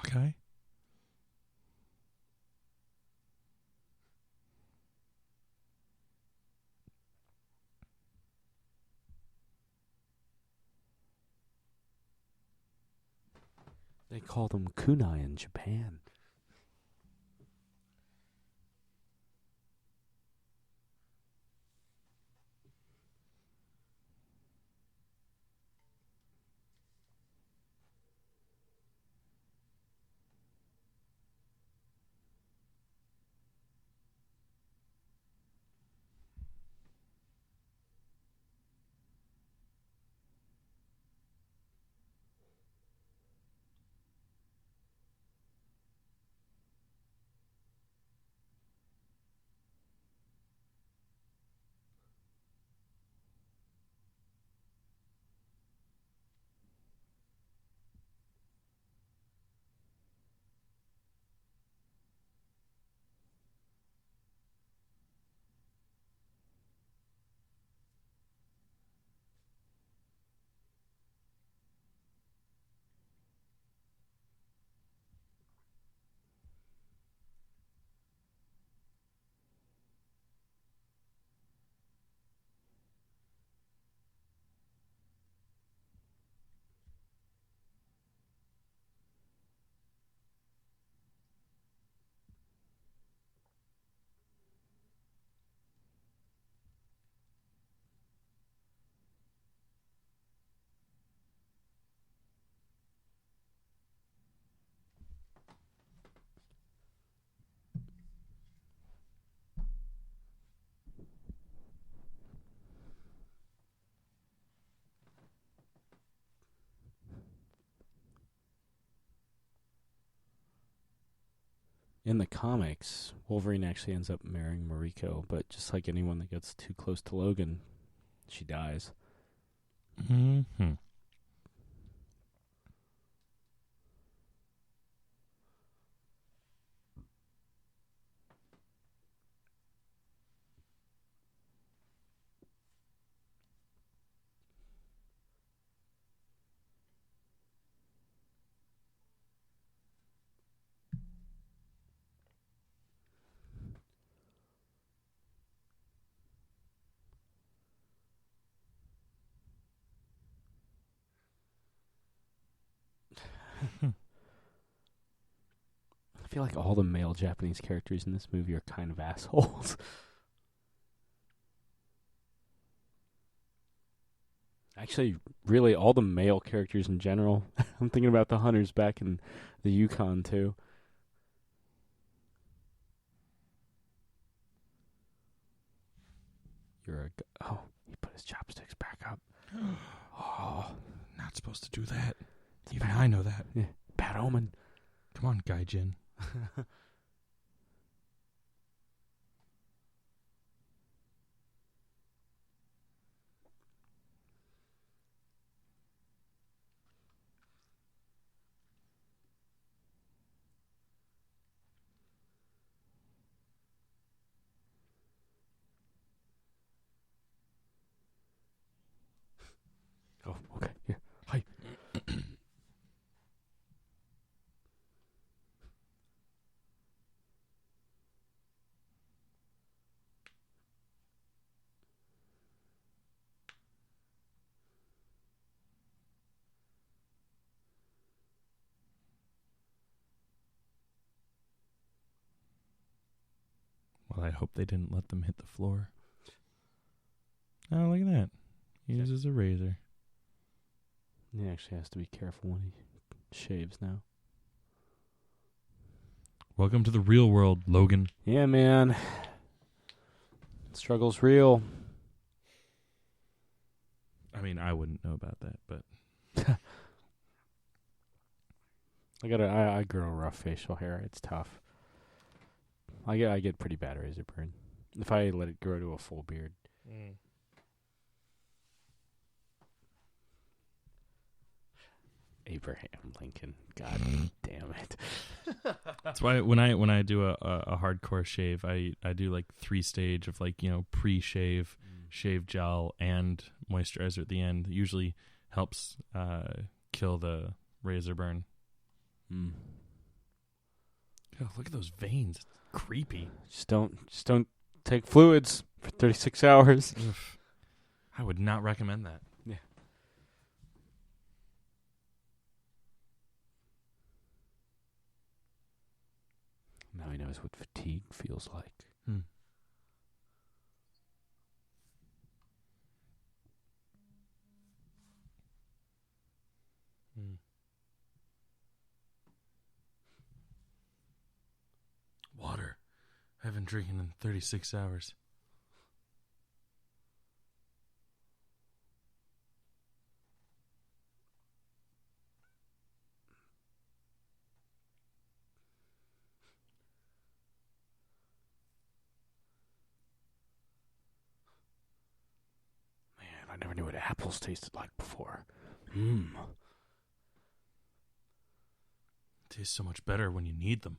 Okay. They call them kunai in Japan. in the comics, Wolverine actually ends up marrying Mariko, but just like anyone that gets too close to Logan, she dies. Mm-hmm. I feel like all the male Japanese characters in this movie are kind of assholes. Actually, really, all the male characters in general. I'm thinking about the hunters back in the Yukon, too. Oh, he put his chopsticks back up. Oh, not supposed to do that. Even I know that. Yeah, bad omen. Come on, Gaijin. Oh, okay. Here. Hi. Well, I hope they didn't let them hit the floor. Oh, look at that. He uses a razor. He actually has to be careful when he shaves now. Welcome to the real world, Logan. Yeah, man. Struggle's real. I mean, I wouldn't know about that, but I grow rough facial hair. It's tough. I get pretty bad razor burn if I let it grow to a full beard. Abraham Lincoln. God damn it. that's why when I do a hardcore shave, I do like 3-stage of like, pre-shave, shave gel, and moisturizer at the end. It usually helps kill the razor burn. Mm. Oh, look at those veins. It's creepy. Just don't take fluids for 36 hours. Oof. I would not recommend that. Yeah. Now he knows what fatigue feels like. Water. I haven't drinking in 36 hours. Man, I never knew what apples tasted like before. Tastes so much better when you need them.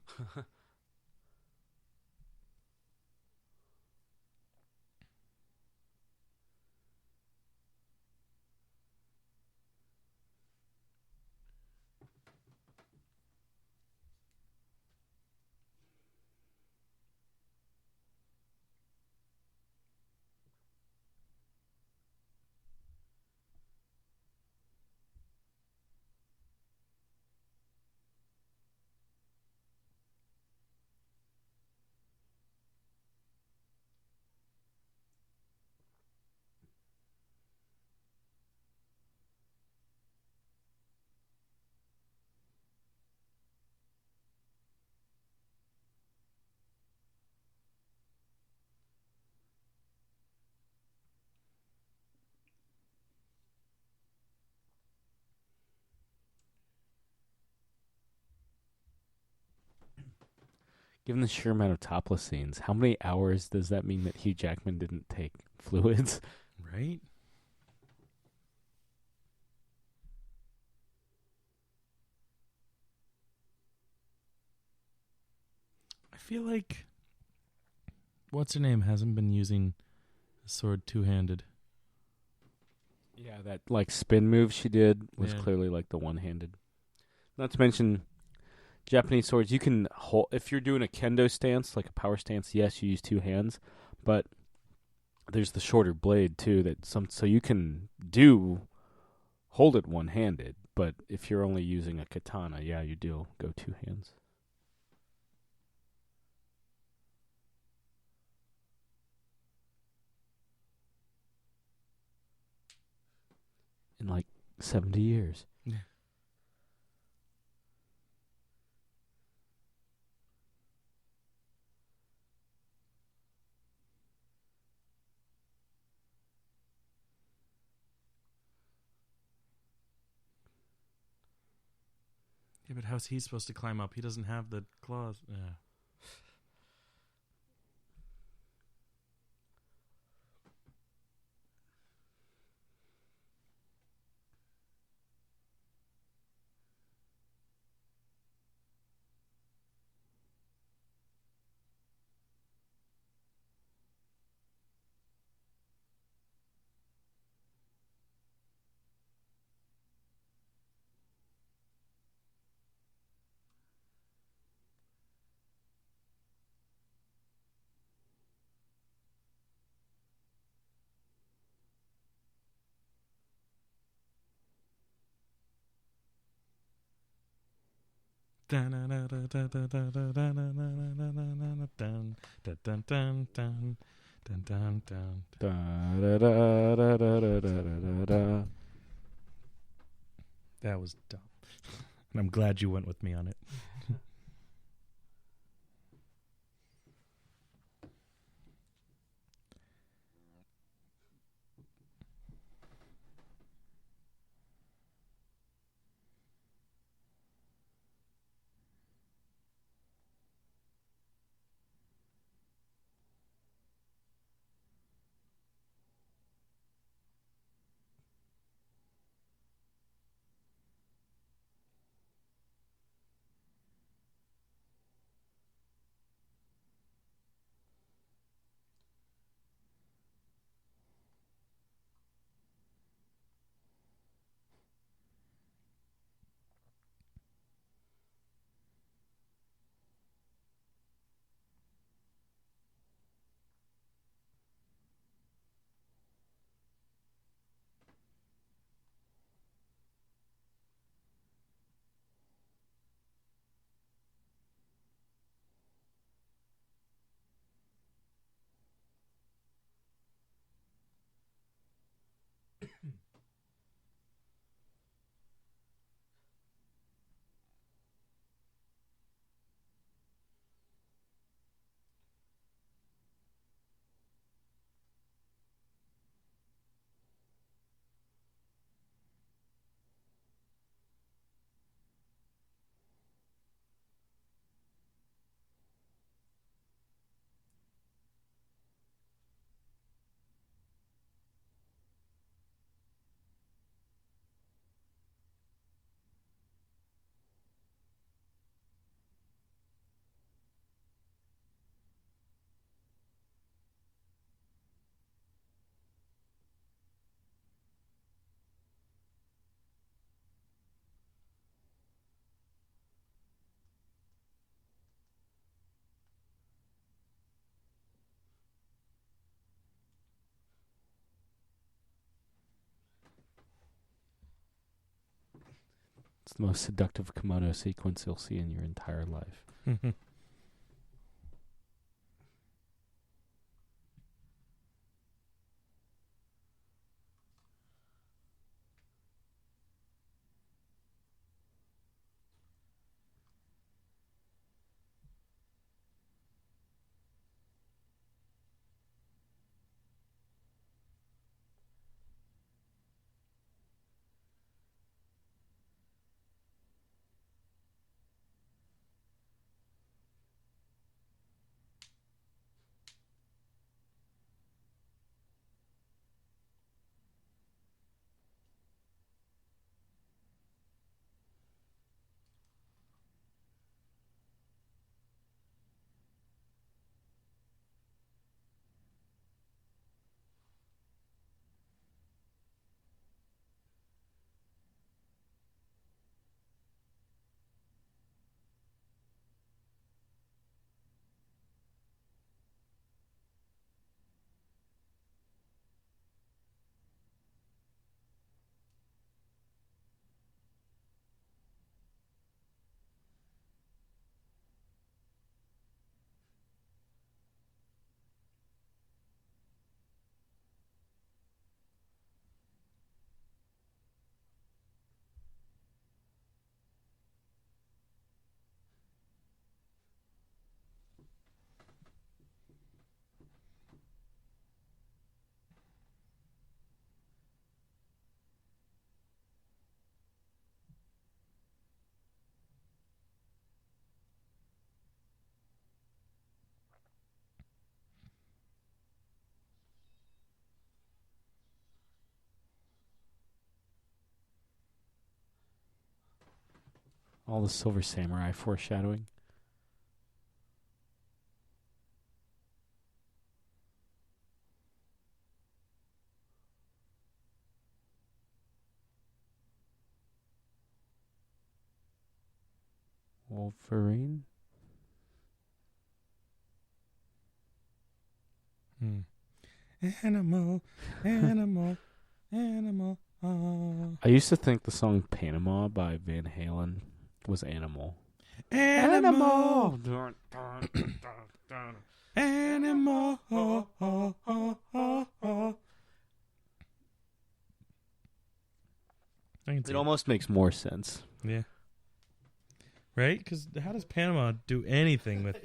Given the sheer amount of topless scenes, how many hours does that mean that Hugh Jackman didn't take fluids? Right? I feel like what's her name hasn't been using the sword two-handed. Yeah, that like spin move she did was Yeah. clearly like the one-handed. Not to mention Japanese swords, you can hold if you're doing a kendo stance, like a power stance, yes, you use two hands, but there's the shorter blade too so you can hold it one-handed, but if you're only using a katana, yeah, you do go two hands. In like 70 years. Yeah. Yeah, but how's he supposed to climb up? He doesn't have the claws. Yeah. That was dumb. And I'm glad you went with me on it. It's the most seductive kimono sequence you'll see in your entire life. All the Silver Samurai foreshadowing. Wolverine? Animal, animal, animal. I used to think the song Panama by Van Halen was Animal. Animal. Animal. It almost makes more sense. Yeah. Right? Because how does Panama do anything with...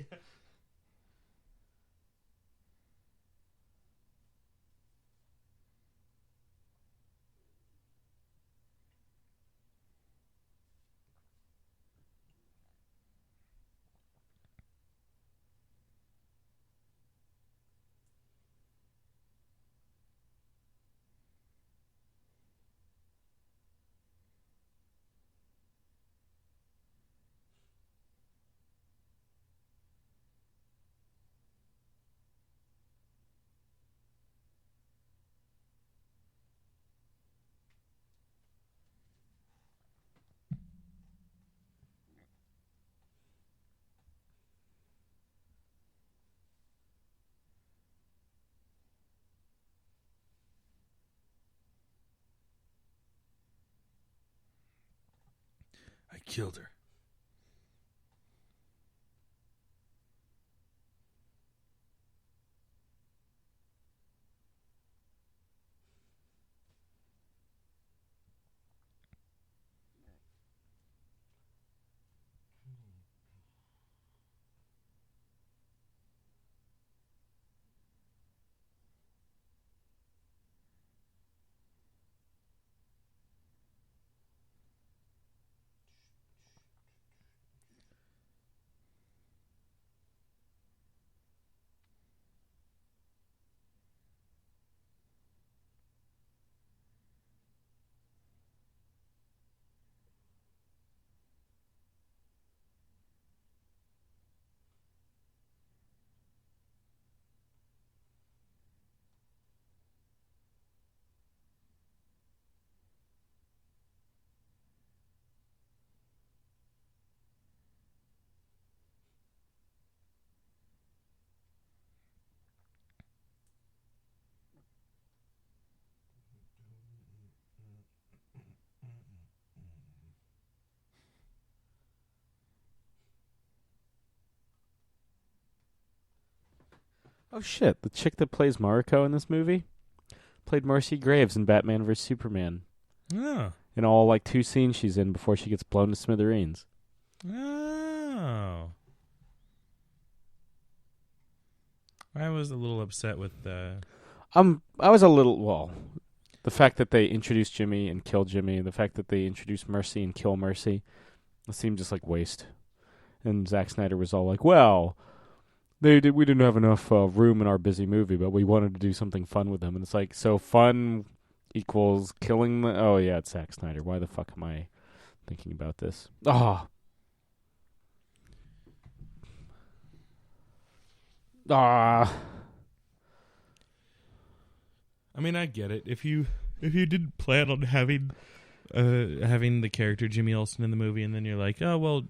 I killed her. Oh shit, the chick that plays Mariko in this movie played Marcy Graves in Batman vs Superman. Oh. In all like 2 scenes she's in before she gets blown to smithereens. Oh. I was a little upset with I was a little the fact that they introduced Jimmy and kill Jimmy, the fact that they introduced Mercy and kill Mercy, it seemed just like waste. And Zack Snyder was all like, "Well, we didn't have enough room in our busy movie, but we wanted to do something fun with them." And it's like, so fun equals killing the... Oh, yeah, it's Zack Snyder. Why the fuck am I thinking about this? Oh. Ah. I mean, I get it. If you didn't plan on having the character Jimmy Olsen in the movie, and then you're like, oh well,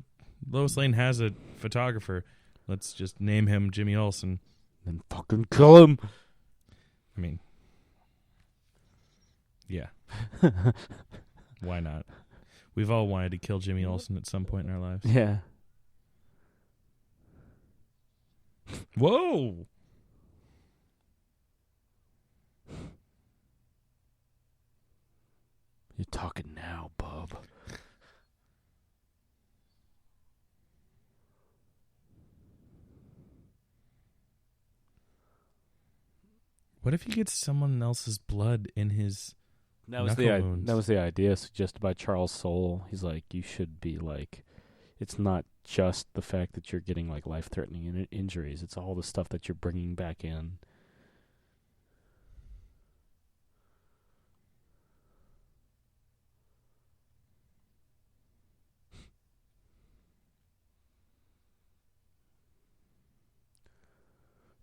Lois Lane has a photographer, let's just name him Jimmy Olsen, then fucking kill him. I mean, yeah, why not? We've all wanted to kill Jimmy Olsen at some point in our lives. Yeah. Whoa. You're talking now, bub. What if he gets someone else's blood in his wounds? That was the idea suggested by Charles Soule. He's like, you should be like, it's not just the fact that you're getting like life-threatening injuries. It's all the stuff that you're bringing back in.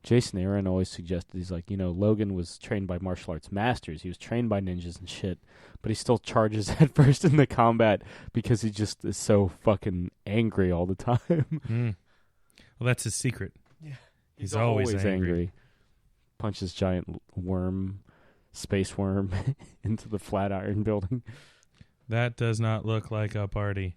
Jason Aaron always suggested, he's like, Logan was trained by martial arts masters. He was trained by ninjas and shit, but he still charges at first in the combat because he just is so fucking angry all the time. Well, that's his secret. Yeah. He's always angry. Punches giant space worm into the Flatiron building. That does not look like a party.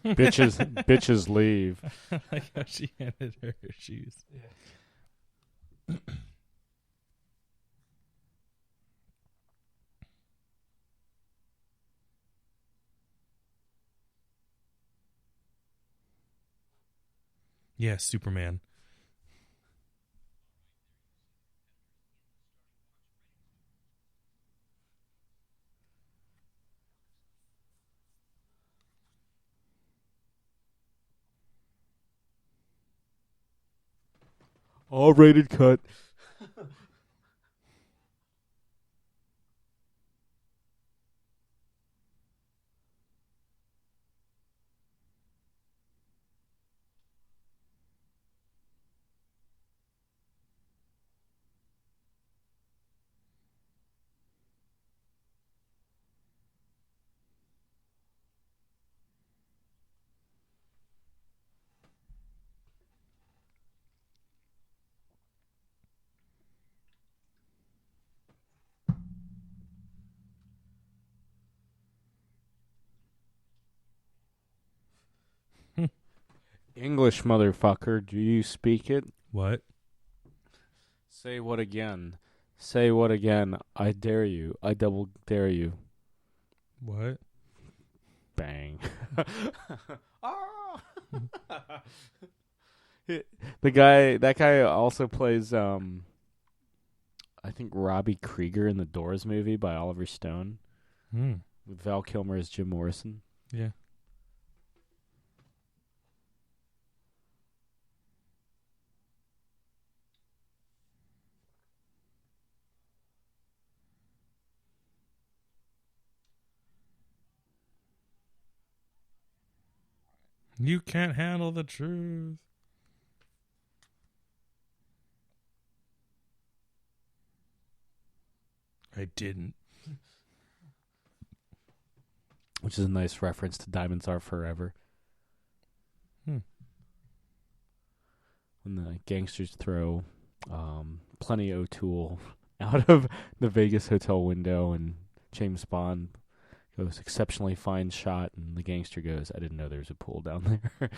Bitches leave. I like how she handed her shoes. Yeah. Yeah, Superman. R-rated cut. English, motherfucker. Do you speak it? What? Say what again? Say what again? I dare you. I double dare you. What? Bang. That guy also plays, I think, Robbie Krieger in the Doors movie by Oliver Stone. With Val Kilmer as Jim Morrison. Yeah. You can't handle the truth. I didn't. Which is a nice reference to Diamonds Are Forever. When the gangsters throw Plenty O'Toole out of the Vegas hotel window and James Bond goes, exceptionally fine shot, and the gangster goes, I didn't know there was a pool down there.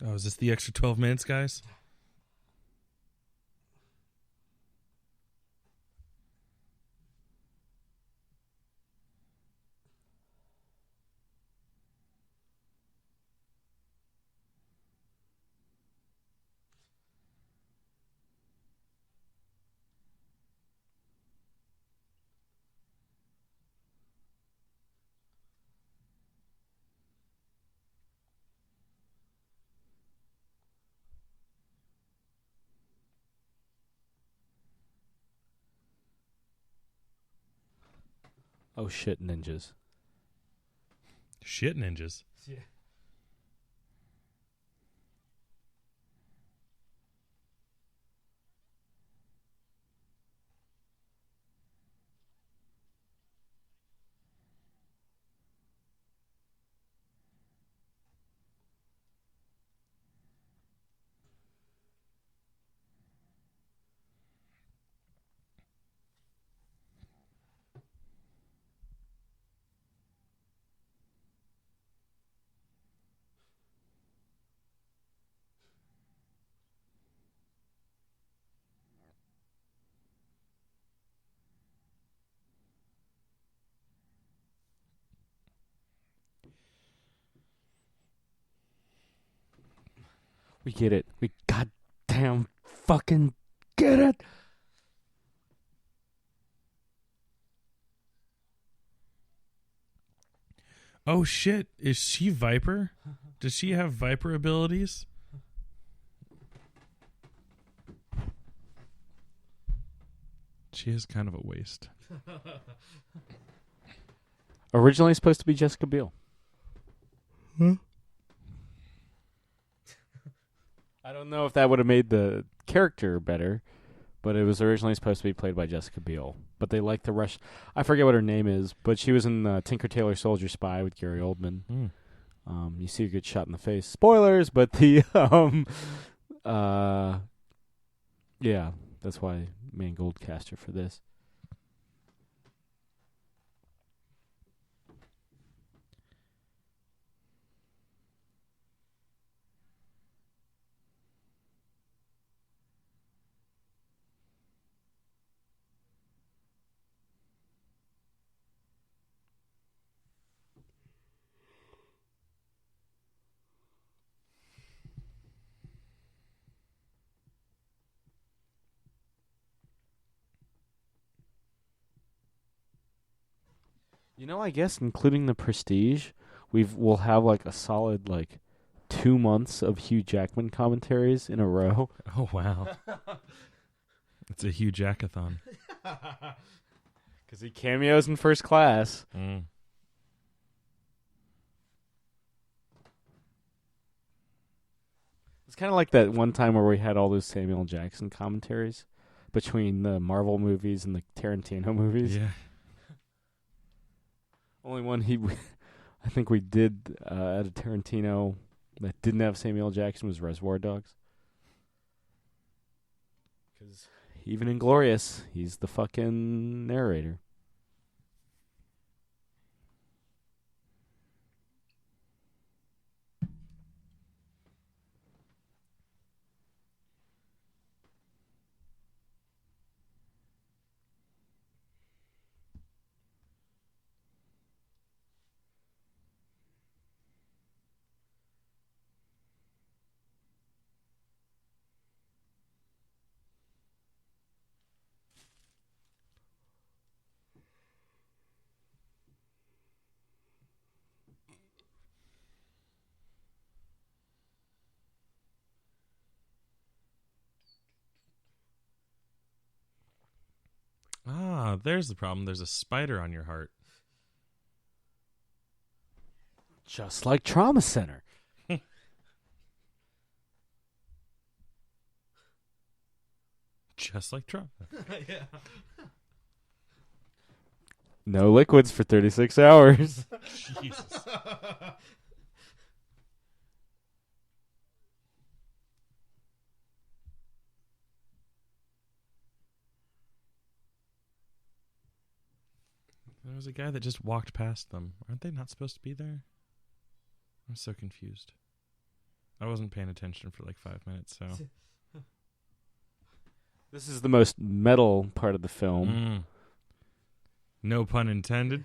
Oh, is this the extra 12 minutes, guys? Oh shit, ninjas. Shit ninjas. Yeah. We get it. We goddamn fucking get it. Oh shit, is she Viper? Does she have Viper abilities? She is kind of a waste. Originally supposed to be Jessica Biel. Huh? I don't know if that would have made the character better, but it was originally supposed to be played by Jessica Biel. But they like the rush. I forget what her name is, but she was in Tinker Tailor Soldier Spy with Gary Oldman. You see her get shot in the face. Spoilers, but the yeah, that's why Mangold cast her for this. You know, I guess including the Prestige, we'll have like a solid 2 months of Hugh Jackman commentaries in a row. Oh wow, it's a Hugh Jackathon. Because he cameos in First Class. It's kind of like that one time where we had all those Samuel Jackson commentaries between the Marvel movies and the Tarantino movies. Yeah. Only one I think we did at a Tarantino that didn't have Samuel Jackson was Reservoir Dogs. Because even in Glorious, he's the fucking narrator. Now, there's the problem. There's a spider on your heart. Just like Trauma Center. Just like trauma. Yeah. No liquids for 36 hours. Jesus. There was a guy that just walked past them. Aren't they not supposed to be there? I'm so confused. I wasn't paying attention for like 5 minutes, so... This is the most metal part of the film. No pun intended.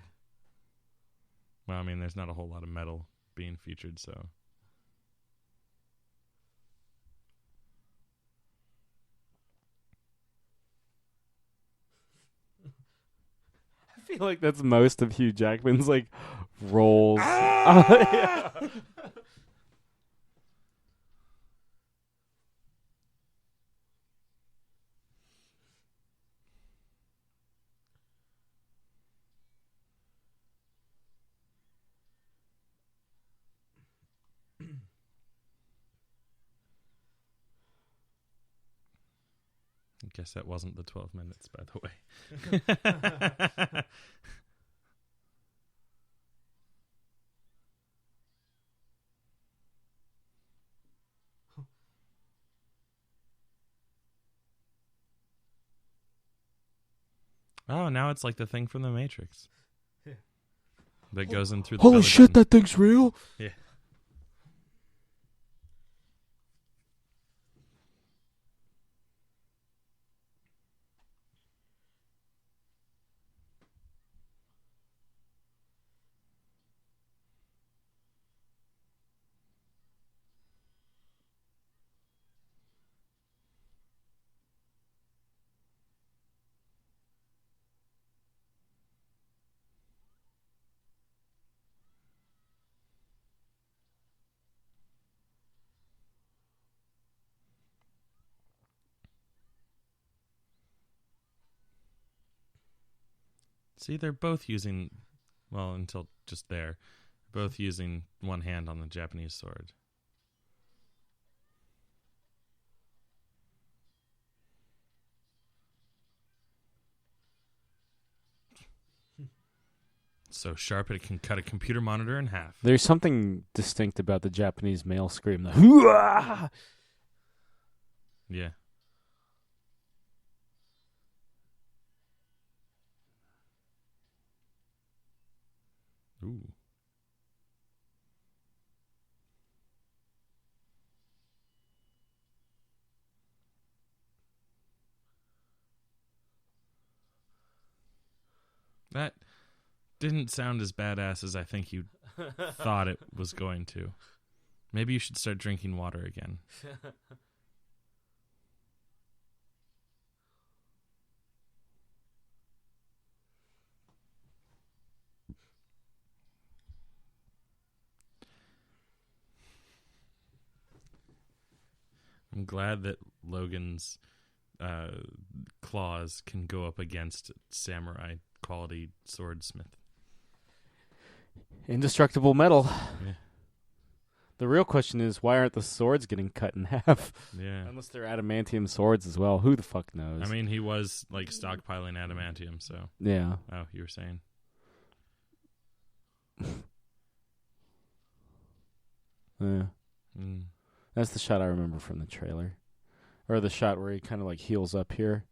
Well, I mean, there's not a whole lot of metal being featured, so... I feel like that's most of Hugh Jackman's, like, roles. Yeah. I guess that wasn't the 12 minutes, by the way. Oh, now it's like the thing from the Matrix. Yeah. That goes in through the Holy belly shit, button. that thing's real? Yeah. See, they're both using, well, until just there, both using one hand on the Japanese sword. So sharp it can cut a computer monitor in half. There's something distinct about the Japanese male scream. The hoo-ah! Yeah. Ooh. That didn't sound as badass as I think you thought it was going to. Maybe you should start drinking water again. I'm glad that Logan's claws can go up against samurai quality swordsmith. Indestructible metal. Yeah. The real question is, why aren't the swords getting cut in half? Yeah. Unless they're adamantium swords as well. Who the fuck knows? I mean, he was like stockpiling adamantium, so. Yeah. Oh, you were saying? Yeah. Mm. That's the shot I remember from the trailer. Or the shot where he kind of like heals up here.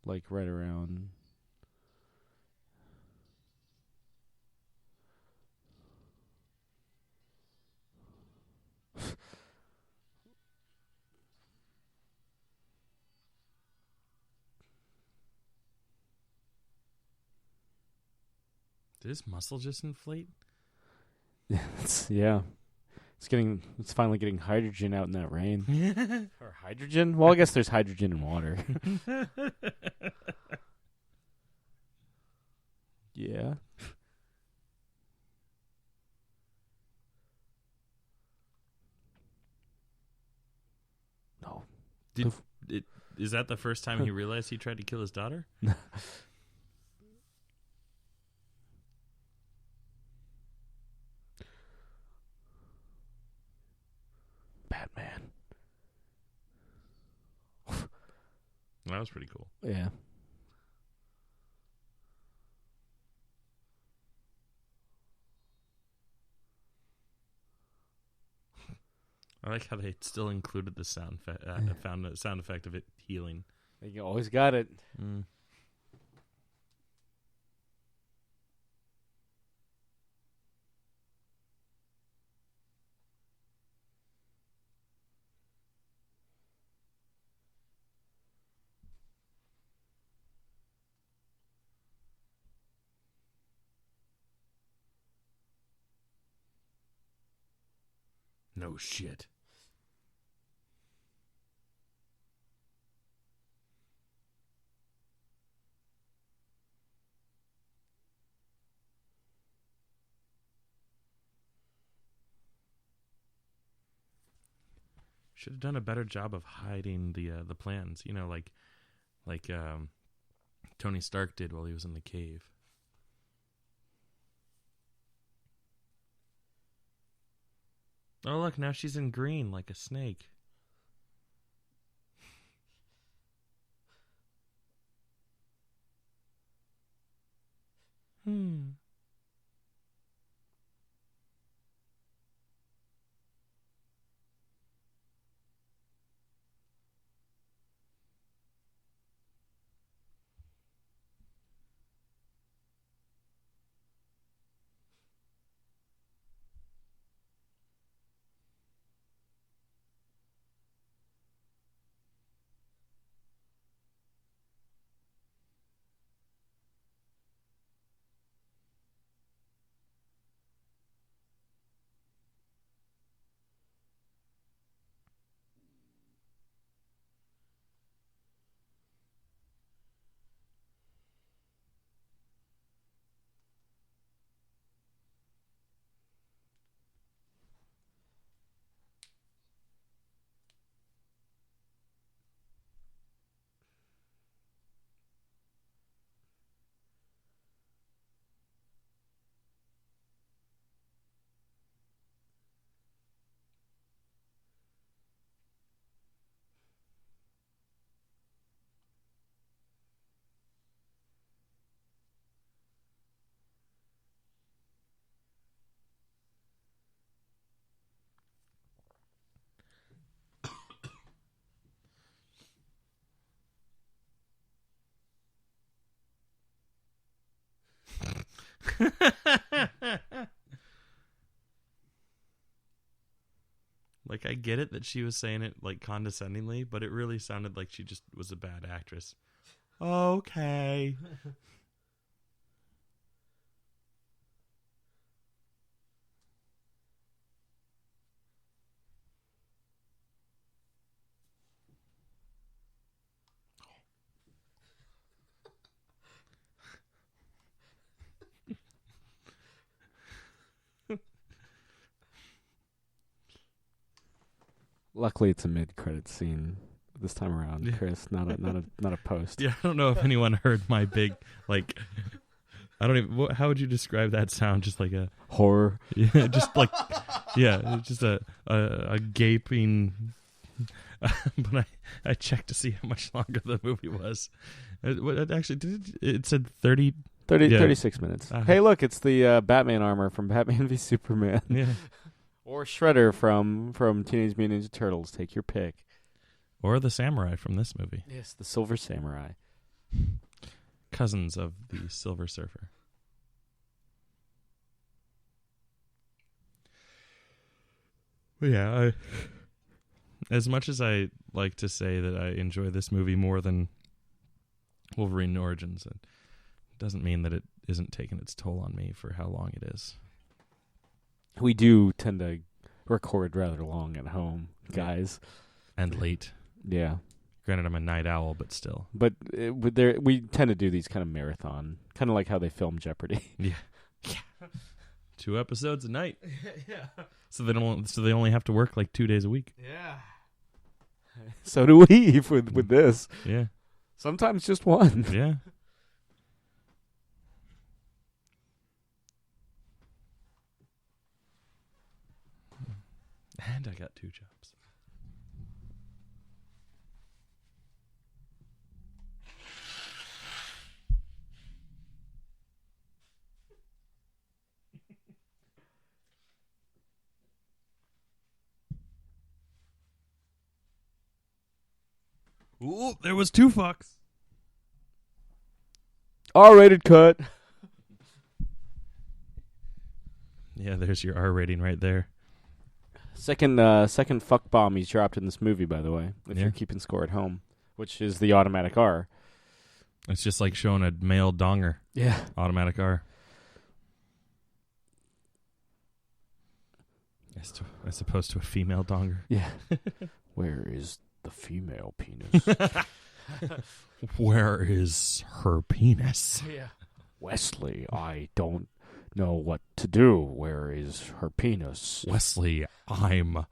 Like right around. Did his muscle just inflate? Yeah. It's finally getting hydrogen out in that rain. Or hydrogen? Well, I guess there's hydrogen in water. Yeah. No. Did Is that the first time he realized he tried to kill his daughter? Batman. That was pretty cool. Yeah. I like how they still included the sound effect of it healing. You always got it. Mm. No shit. Should have done a better job of hiding the plans. You know, like Tony Stark did while he was in the cave. Oh, look, now she's in green like a snake. Like, I get it that she was saying it, like, condescendingly, but it really sounded like she just was a bad actress. Okay. Luckily, it's a mid-credit scene this time around, Yeah. Chris. Not a post. Yeah, I don't know if anyone heard my big, like, I don't even, how would you describe that sound? Just like a Horror. Yeah, just like, yeah, just a gaping. But I checked to see how much longer the movie was. Actually, it said 30. 36 minutes. Hey, look, it's the Batman armor from Batman v Superman. Yeah. Or Shredder from Teenage Mutant Ninja Turtles. Take your pick. Or the samurai from this movie. Yes, the Silver Samurai. Cousins of the Silver Surfer. But yeah, as much as I like to say that I enjoy this movie more than Wolverine Origins, it doesn't mean that it isn't taking its toll on me for how long it is. We do tend to record rather long at home, guys. And late. Yeah. Granted, I'm a night owl, but still. But we tend to do these kind of marathon, kind of like how they film Jeopardy. Yeah. 2 episodes a night. Yeah. So they only have to work like 2 days a week. Yeah. So do we with this. Yeah. Sometimes just one. Yeah. And I got 2 jobs. Ooh, there was 2 fucks. R-rated cut. Yeah, there's your R rating right there. Second fuck bomb he's dropped in this movie, by the way, if you're keeping score at home, which is the automatic R. It's just like showing a male donger. Yeah. Automatic R. As opposed to a female donger. Yeah. Where is the female penis? Where is her penis? Yeah. Wesley, I don't know what to do. Where is her penis? Wesley, I'm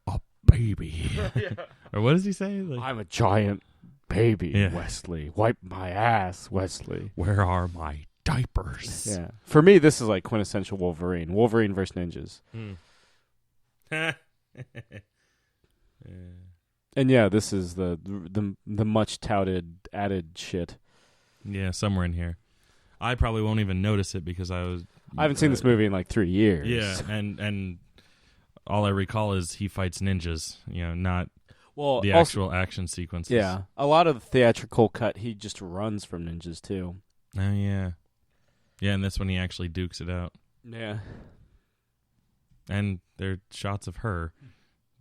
a baby. Yeah. Or what does he say? Like, I'm a giant baby, Wesley. Wipe my ass, Wesley. Where are my diapers? Yeah. For me, this is like quintessential Wolverine. Wolverine versus ninjas. And yeah, this is the much touted added shit. Yeah, somewhere in here. I probably won't even notice it because I haven't seen this movie in like 3 years. Yeah, and all I recall is he fights ninjas, not the actual action sequences. Yeah. A lot of the theatrical cut, he just runs from ninjas too. Oh yeah. Yeah, and this one he actually dukes it out. Yeah. And there are shots of her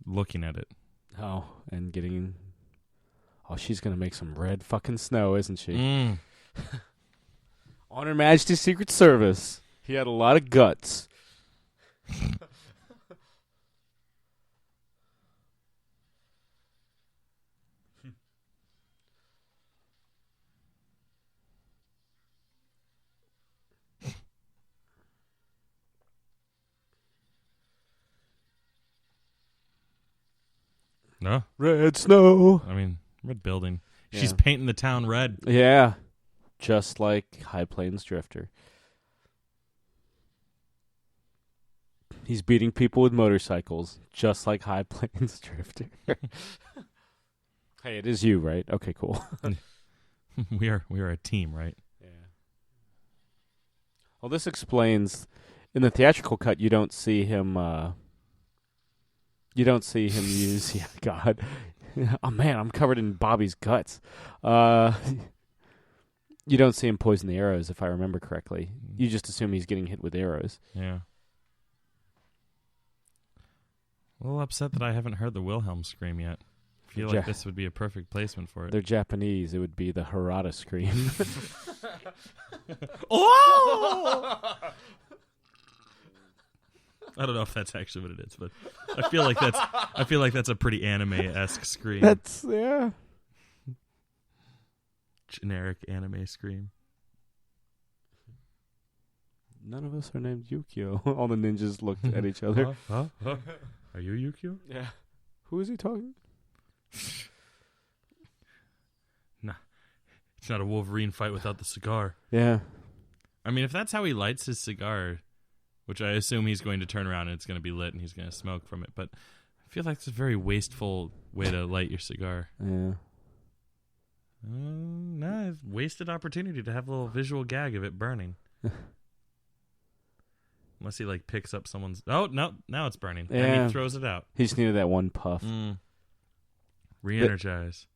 looking at it. Oh, and getting... Oh, she's going to make some red fucking snow, isn't she? On Her Majesty's Secret Service. He had a lot of guts. No? Red snow. I mean, red building. Yeah. She's painting the town red. Yeah. Just like High Plains Drifter. He's beating people with motorcycles, just like High Plains Drifter. Hey, it is you, right? Okay, cool. We are a team, right? Yeah. Well, this explains in the theatrical cut you don't see him use God. Oh man, I'm covered in Bobby's guts. You don't see him poison the arrows, if I remember correctly. You just assume he's getting hit with arrows. Yeah. A little upset that I haven't heard the Wilhelm scream yet. I feel like this would be a perfect placement for it. They're Japanese. It would be the Harada scream. Oh! I don't know if that's actually what it is, but I feel like that's a pretty anime-esque scream. That's yeah. Generic anime scream. None of us are named Yukio. All the ninjas looked at each other. Are you Yukio? Yeah. Who is he talking? Nah. It's not a Wolverine fight without the cigar. Yeah. I mean, if that's how he lights his cigar, which I assume he's going to turn around and it's going to be lit and he's going to smoke from it, but I feel like it's a very wasteful way to light your cigar. Yeah. Nah, it's wasted opportunity to have a little visual gag of it burning. Unless he like picks up someone's... Oh, no, now it's burning. Yeah. And he throws it out. He just needed that one puff. Re-energize.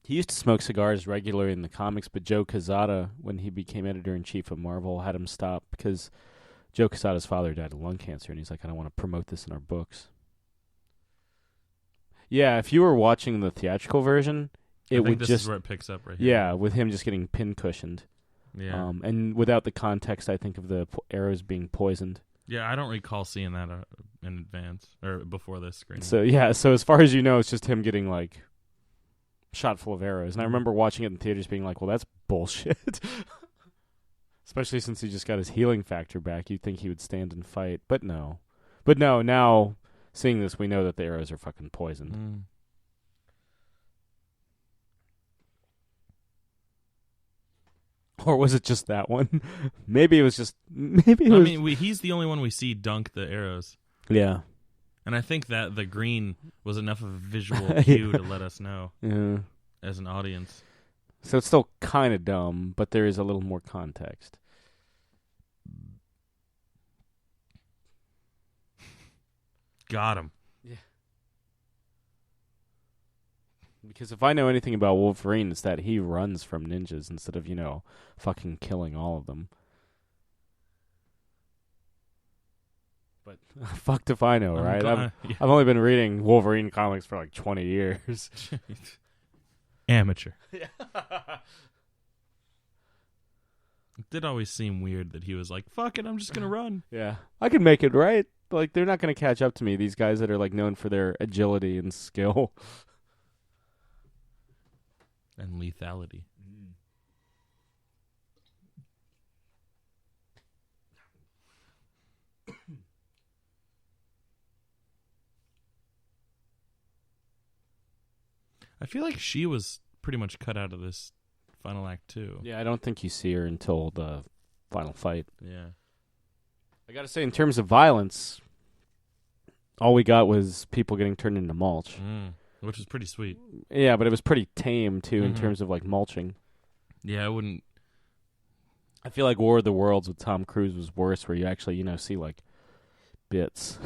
He used to smoke cigars regularly in the comics, but Joe Quesada, when he became editor-in-chief of Marvel, had him stop because Joe Quesada's father died of lung cancer, and he's like, I don't want to promote this in our books. Yeah, if you were watching the theatrical version, it would this just... is where it picks up right here. Yeah, with him just getting pin-cushioned. Yeah. And without the context, I think, of the arrows being poisoned. Yeah, I don't recall seeing that in advance or before this screen. So, yeah, so as far as you know, it's just him getting, like, shot full of arrows. And I remember watching it in theaters being like, well, that's bullshit. Especially since he just got his healing factor back. You'd think he would stand and fight. But no. Now, seeing this, we know that the arrows are fucking poisoned. Or was it just that one? Maybe it was just... Maybe it was... I mean, he's the only one we see dunk the arrows. Yeah. And I think that the green was enough of a visual cue to let us know as an audience. So it's still kind of dumb, but there is a little more context. Got him. Yeah. Because if I know anything about Wolverine, it's that he runs from ninjas instead of, fucking killing all of them. But fucked if I know, right? I've only been reading Wolverine comics for like 20 years. Amateur. Yeah. It did always seem weird that he was like, fuck it, I'm just going to run. Yeah. I can make it, right? Like, they're not going to catch up to me, these guys that are like known for their agility and skill. And lethality. I feel like she was pretty much cut out of this final act too. Yeah, I don't think you see her until the final fight. Yeah. I gotta say, in terms of violence, all we got was people getting turned into mulch. Which was pretty sweet. Yeah, but it was pretty tame, too, in terms of, like, mulching. Yeah, I wouldn't... I feel like War of the Worlds with Tom Cruise was worse, where you actually, see, like, bits.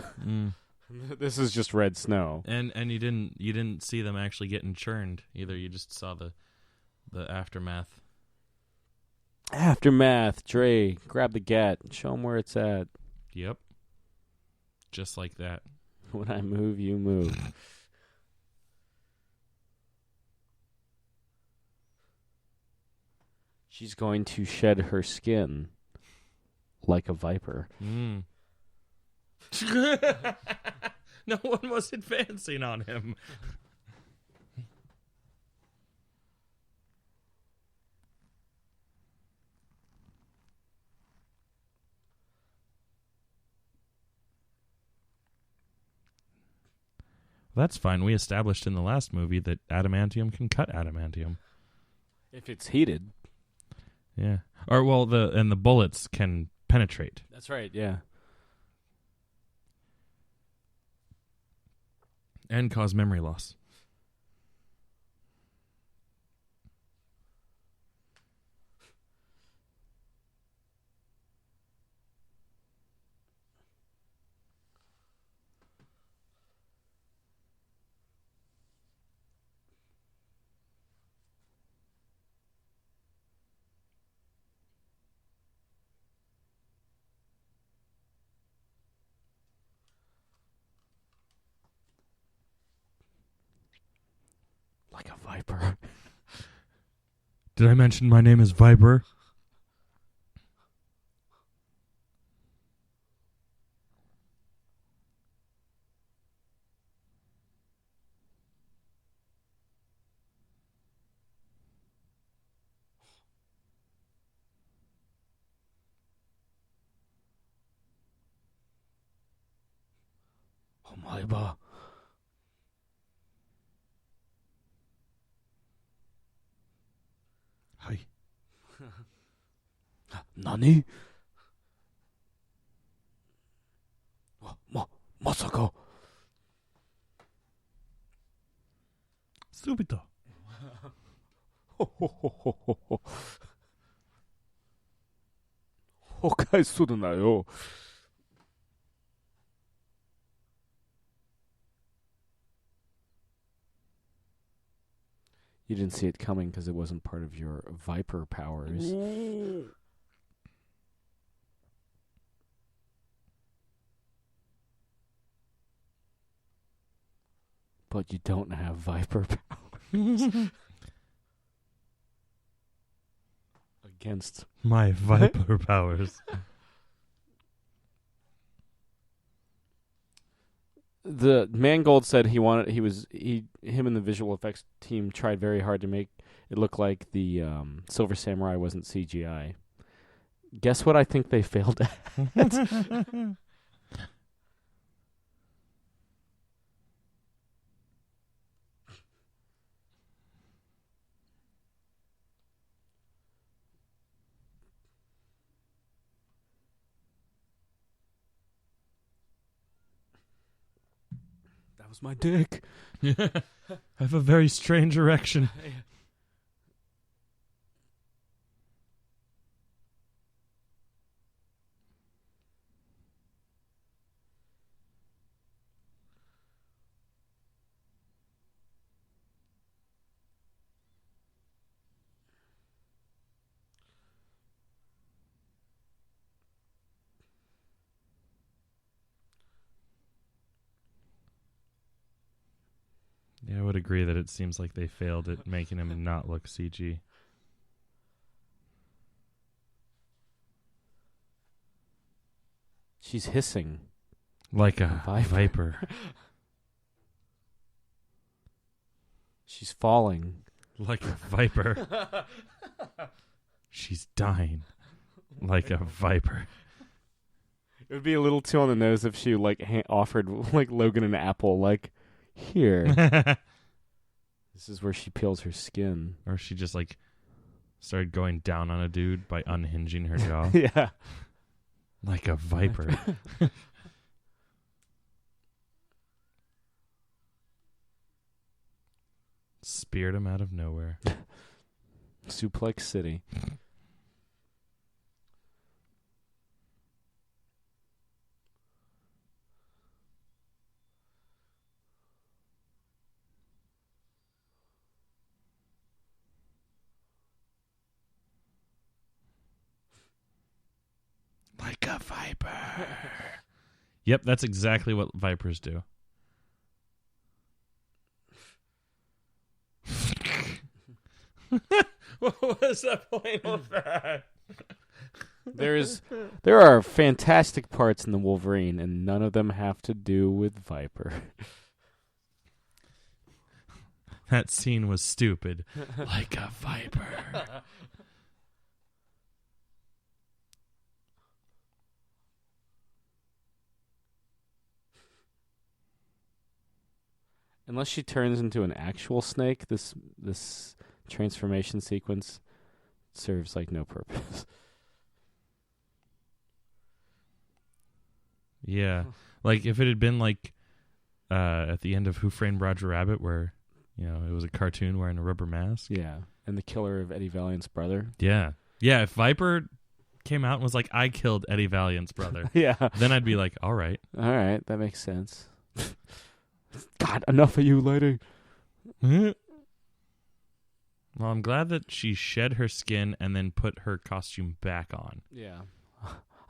This is just red snow. And you didn't see them actually getting churned either. You just saw the aftermath. Aftermath, Dre, grab the gat, show him where it's at. Yep. Just like that. When I move, you move. She's going to shed her skin like a viper. No one was advancing on him. That's fine. We established in the last movie that adamantium can cut adamantium. If it's heated. Yeah. Or, well, the bullets can penetrate. That's right, yeah. And cause memory loss. Like a viper. Did I mention my name is Viper? Oh my god. Hi. Nani? Masaka. Subito. 崩壊するなよ。You didn't see it coming because it wasn't part of your Viper powers. But you don't have Viper powers. Against my Viper powers. The Mangold said him and the visual effects team tried very hard to make it look like the Silver Samurai wasn't CGI. Guess what I think they failed at? That was my dick. I have a very strange erection. Yeah, I would agree that it seems like they failed at making him not look CG. She's hissing. Like a viper. She's falling. Like a viper. She's dying. Like a viper. It would be a little too on the nose if she offered like Logan an apple, like, here. This is where she peels her skin. Or she just like started going down on a dude by unhinging her jaw. Yeah. Like a viper. Speared him out of nowhere. Suplex City. Like a viper. Yep, that's exactly what vipers do. What was the point of that? There are fantastic parts in the Wolverine, and none of them have to do with Viper. That scene was stupid. Like a viper. Unless she turns into an actual snake, this transformation sequence serves like no purpose. Yeah. Like if it had been like at the end of Who Framed Roger Rabbit where, it was a cartoon wearing a rubber mask. Yeah. And the killer of Eddie Valiant's brother. Yeah. Yeah, if Viper came out and was like, I killed Eddie Valiant's brother. Yeah. Then I'd be like, all right. All right, that makes sense. God, enough of you, lady. Well, I'm glad that she shed her skin and then put her costume back on. Yeah.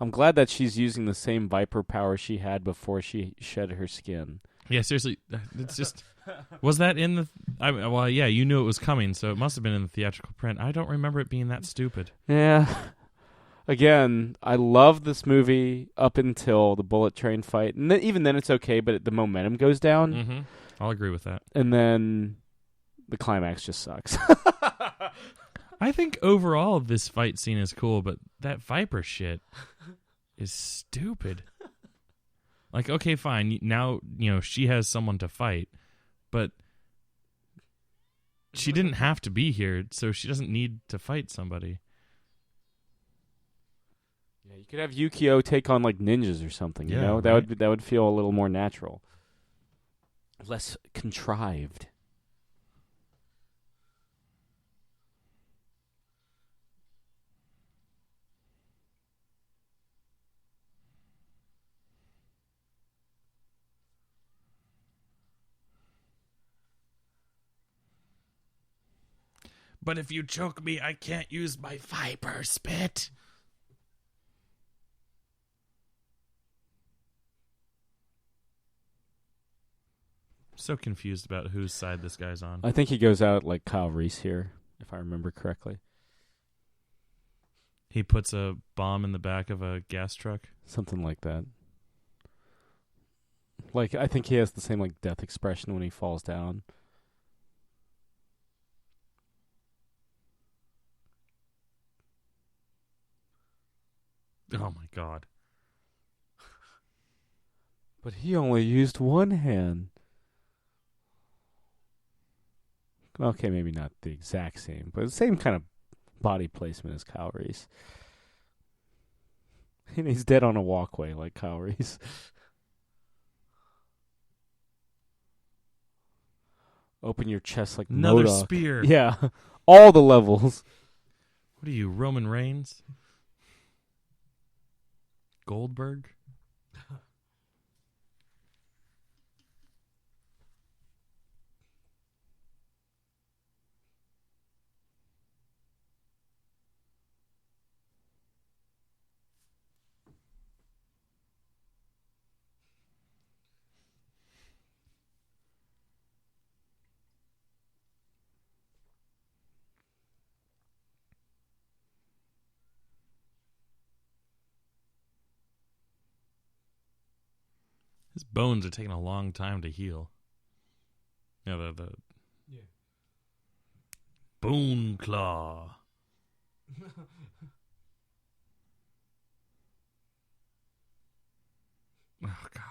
I'm glad that she's using the same Viper power she had before she shed her skin. Yeah, seriously, it's just... Was that in the... well, yeah, you knew it was coming, so it must have been in the theatrical print. I don't remember it being that stupid. Yeah. Again, I love this movie up until the bullet train fight. And even then it's okay, but the momentum goes down. Mm-hmm. I'll agree with that. And then the climax just sucks. I think overall this fight scene is cool, but that Viper shit is stupid. Like, okay, fine. Now, she has someone to fight, but she didn't have to be here, so she doesn't need to fight somebody. Yeah, you could have Yukio take on like ninjas or something, Yeah, right. That would feel a little more natural. Less contrived. But if you choke me, I can't use my Viper spit. So confused about whose side this guy's on. I think he goes out like Kyle Reese here, if I remember correctly. He puts a bomb in the back of a gas truck. Something like that. Like, I think he has the same like death expression when he falls down. Oh my god. But he only used one hand. Okay, maybe not the exact same, but the same kind of body placement as Kyle Reese. And he's dead on a walkway like Kyle Reese. open your chest like another MODOK. spear. Yeah, all the levels. What are you, Roman Reigns? Goldberg? His bones are taking a long time to heal. Yeah, Yeah. Bone Claw. Oh, God.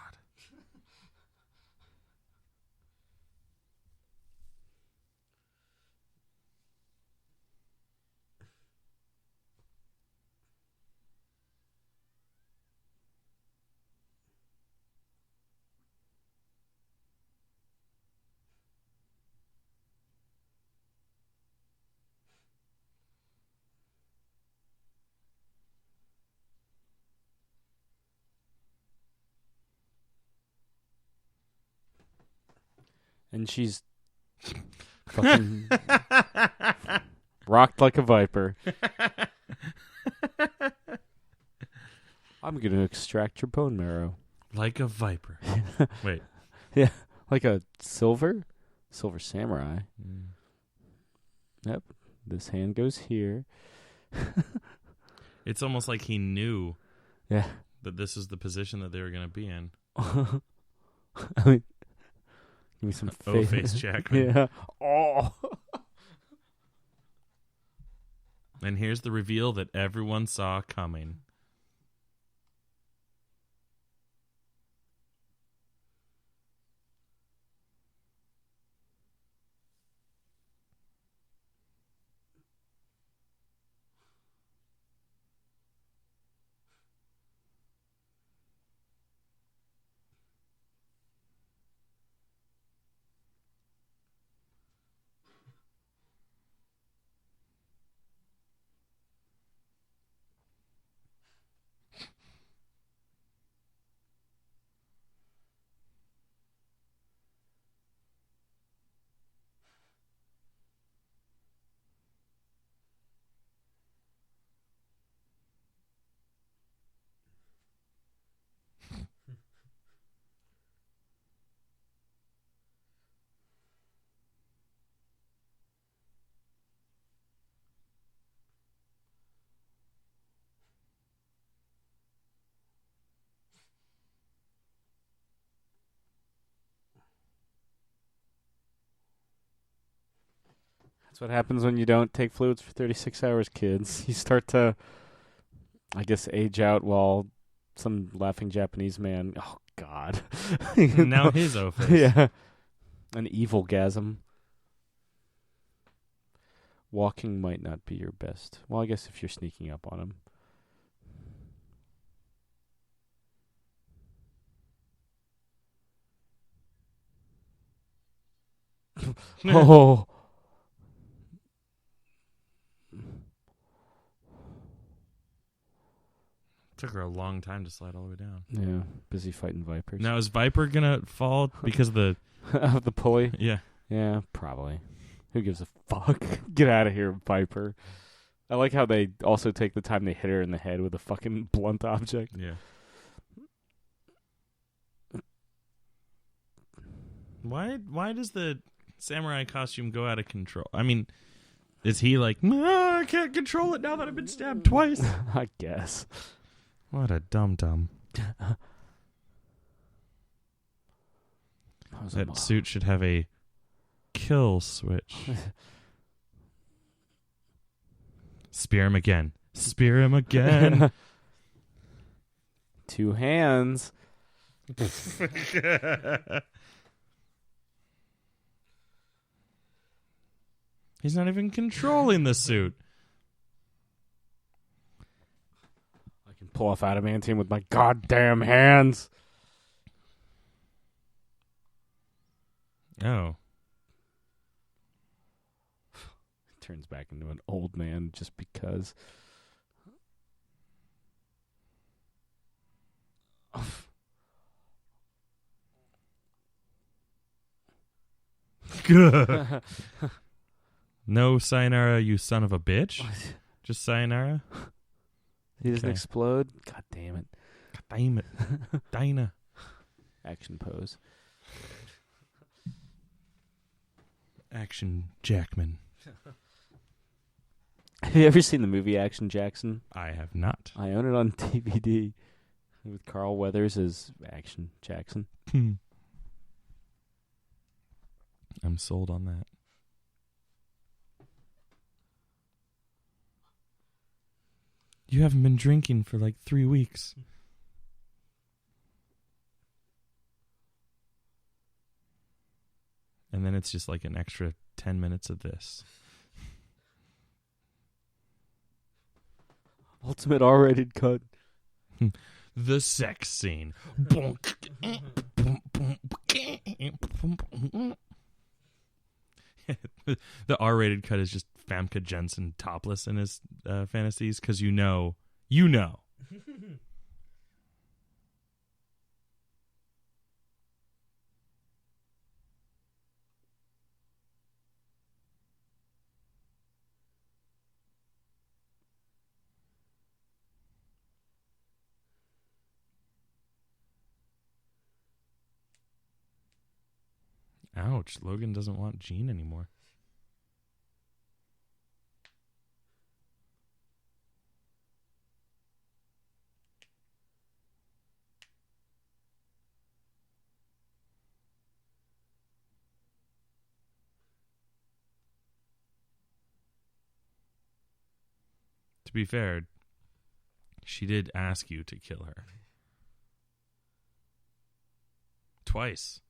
And she's fucking rocked like a viper. I'm going to extract your bone marrow. Like a viper. Wait. Yeah, like a silver samurai. Mm. Yep, this hand goes here. It's almost like he knew Yeah. that this is the position that they were going to be in. I mean, give me some face Jackman. Yeah. Oh. And here's the reveal that everyone saw coming. That's what happens when you don't take fluids for 36 hours, kids. You start to, I guess, age out while some laughing Japanese man, oh, God. Now his O-face. Yeah. An evil-gasm. Walking might not be your best. Well, I guess if you're sneaking up on him. Oh. Took her a long time to slide all the way down. Yeah, busy fighting vipers. Now, is Viper going to fall because of the... Of the pulley? Yeah. Yeah, probably. Who gives a fuck? Get out of here, Viper. I like how they also take the time they hit her in the head with a fucking blunt object. Yeah. Why does the samurai costume go out of control? I mean, is he like, I can't control it now that I've been stabbed twice? I guess. What a dum-dum. That suit should have a kill switch. Spear him again. Spear him again. 2 hands. He's not even controlling the suit. I can pull off adamantium with my goddamn hands. Oh. turns back into an old man just because. No sayonara, you son of a bitch. Just sayonara. He doesn't explode. God damn it. God damn it. Dinah. Action pose. Action Jackman. Have you ever seen the movie Action Jackson? I have not. I own it on DVD with Carl Weathers as Action Jackson. I'm sold on that. You haven't been drinking for like 3 weeks. And then it's just like an extra 10 minutes of this. Ultimate R-rated cut. The sex scene. The R-rated cut is just Famke Jensen topless in his fantasies, because you know. Ouch, Logan doesn't want Jean anymore. To be fair, she did ask you to kill her. Twice.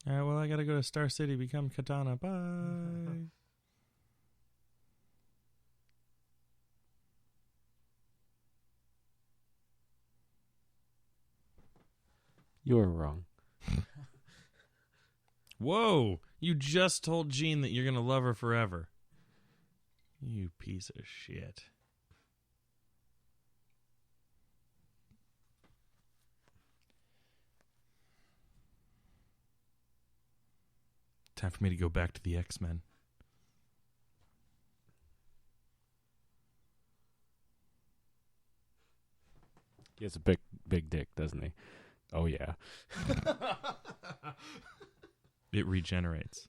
All right, well, I gotta go to Star City, become Katana. Bye. You're wrong. Whoa! You just told Jean that you're gonna love her forever. You piece of shit. Time for me to go back to the X-Men. He has a big dick, doesn't he? Oh, yeah. It regenerates.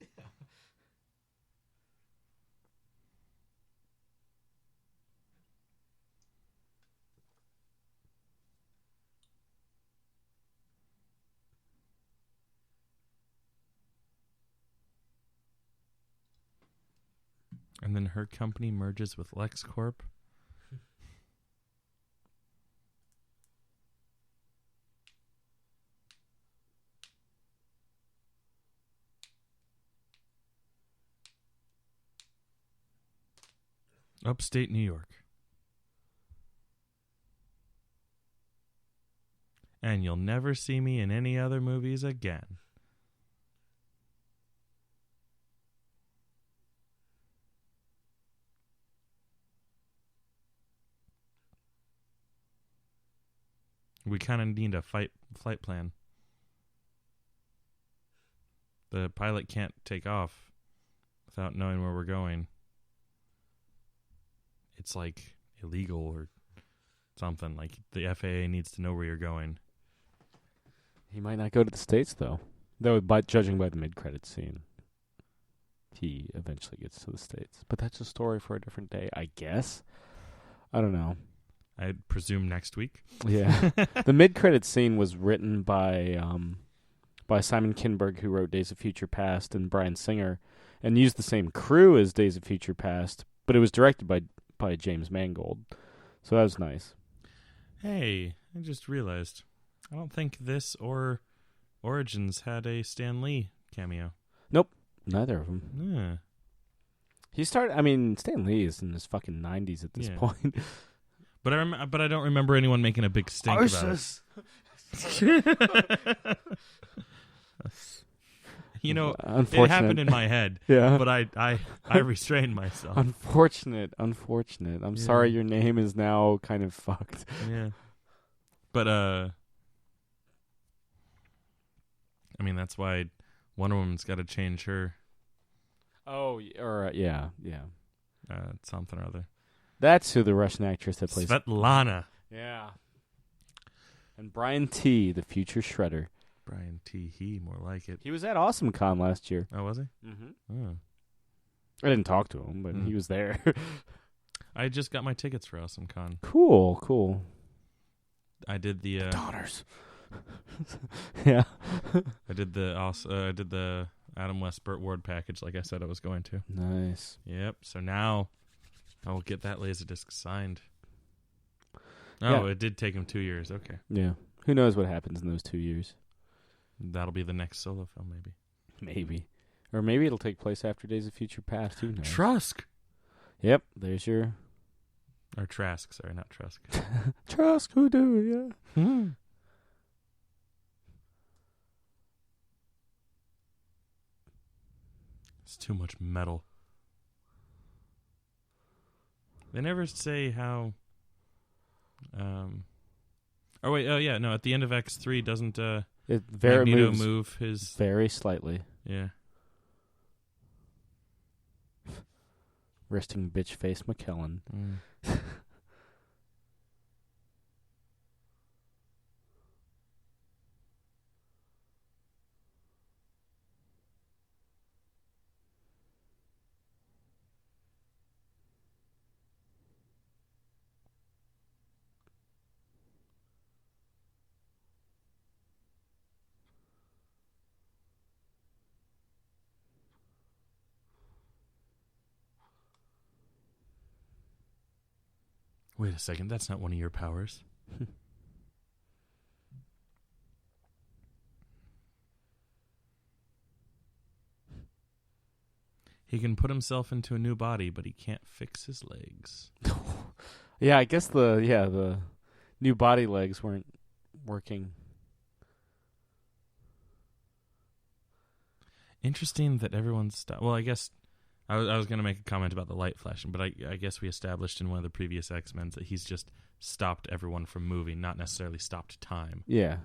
And then her company merges with LexCorp. Upstate New York. And you'll never see me in any other movies again. We kind of need a flight plan. The pilot can't take off without knowing where we're going. it's like illegal or something. Like the FAA needs to know where you're going. He might not go to the States, though. Though, judging by the mid-credits scene, he eventually gets to the States. But that's a story for a different day, I guess. I don't know. I presume next week. Yeah. The mid-credits scene was written by Simon Kinberg, who wrote Days of Future Past, and Bryan Singer, and used the same crew as Days of Future Past, but it was directed by James Mangold. So that was nice. Hey, I just realized. I don't think this or Origins had a Stan Lee cameo. Nope. Neither of them. Yeah. Stan Lee is in his fucking 90s at this point. But I don't remember anyone making a big stink about it. You know, it happened in my head. Yeah. But I restrained myself. Unfortunate. I'm sorry your name is now kind of fucked. Yeah. But I mean, that's why Wonder Woman's got to change her. Oh, or yeah. Something or other. That's who the Russian actress that plays Svetlana. Yeah. And Brian T., the future Shredder. Brian T. He, more like it. He was at AwesomeCon last year. Oh, was he? Mm-hmm. Oh. I didn't talk to him, but he was there. I just got my tickets for AwesomeCon. Cool. I did the Daughters. Yeah. I did the Adam West Burt Ward package like I said I was going to. Nice. Yep. So now I will get that Laserdisc signed. Oh, It did take him 2 years. Okay. Yeah. Who knows what happens in those 2 years? That'll be the next solo film, maybe. Maybe. Or maybe it'll take place after Days of Future Past. Who knows? Trusk. Yep. There's your... Or Trask. Sorry, not Trusk. Trask, who do, yeah. It's too much metal. They never say how... Oh, wait. Oh, yeah. No, at the end of X3, doesn't Magneto move his... Very slightly. Yeah. Resting bitch face McKellen. Wait a second, that's not one of your powers. He can put himself into a new body, but he can't fix his legs. Yeah, I guess the new body legs weren't working. Interesting that everyone's... Well, I guess... I was going to make a comment about the light flashing, but I guess we established in one of the previous X-Men that he's just stopped everyone from moving, not necessarily stopped time. Yeah.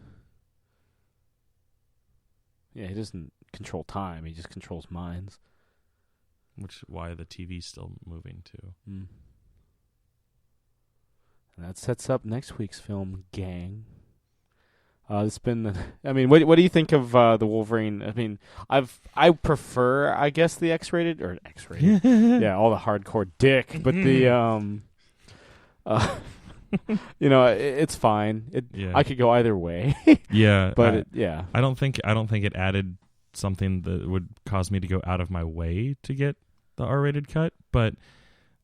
Yeah, he doesn't control time. He just controls minds. Which is why the TV's still moving, too. And that sets up next week's film, gang. It's been... I mean, what do you think of the Wolverine? I mean, I prefer, I guess, the X-rated... Or X-rated. Yeah, all the hardcore dick. But the... you know, it's fine. I could go either way. Yeah. But I don't think it added something that would cause me to go out of my way to get the R-rated cut. But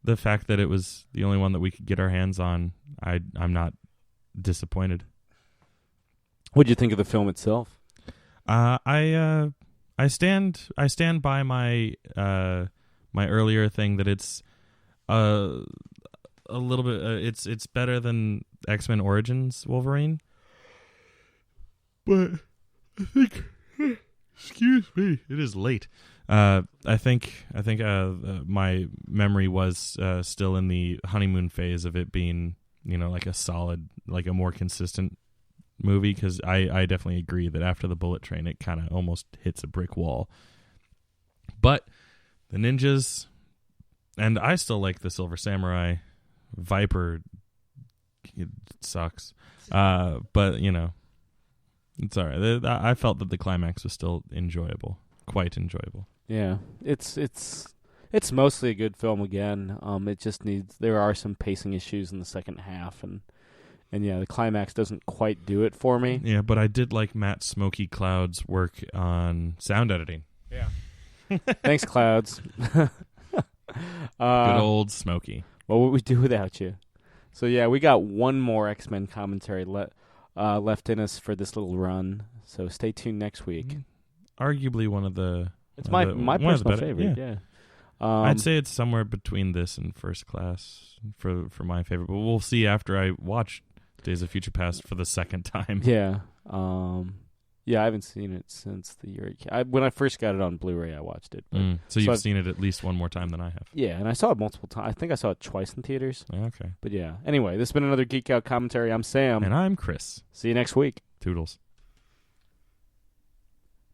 the fact that it was the only one that we could get our hands on, I'm not disappointed. What'd you think of the film itself? I stand by my my earlier thing that it's a little bit it's better than X-Men Origins Wolverine, but I think excuse me, it is late. I think my memory was still in the honeymoon phase of it being, you know, like a solid, like a more consistent movie, because I definitely agree that after the Bullet Train it kind of almost hits a brick wall. But the ninjas, and I still like the Silver Samurai Viper, it sucks. But you know, it's all right. I felt that the climax was still enjoyable, quite enjoyable. Yeah, it's mostly a good film again. It just there are some pacing issues in the second half, and yeah, the climax doesn't quite do it for me. Yeah, but I did like Matt Smokey Cloud's work on sound editing. Yeah. Thanks, Clouds. Good old Smokey. What would we do without you? So yeah, we got one more X-Men commentary left in us for this little run. So stay tuned next week. Arguably one of the... It's my personal favorite, yeah. I'd say it's somewhere between this and First Class for my favorite, but we'll see after I watch Days of Future Past for the second time. Yeah. Yeah, I haven't seen it since the year. When I first got it on Blu-ray, I watched it. So you've seen it at least one more time than I have. Yeah, and I saw it multiple times. I think I saw it twice in theaters. Okay. But yeah. Anyway, this has been another Geek Out commentary. I'm Sam. And I'm Chris. See you next week. Toodles.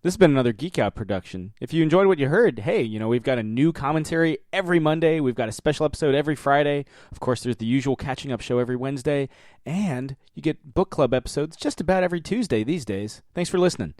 This has been another Geek Out production. If you enjoyed what you heard, hey, we've got a new commentary every Monday. We've got a special episode every Friday. Of course, there's the usual catching up show every Wednesday. And you get book club episodes just about every Tuesday these days. Thanks for listening.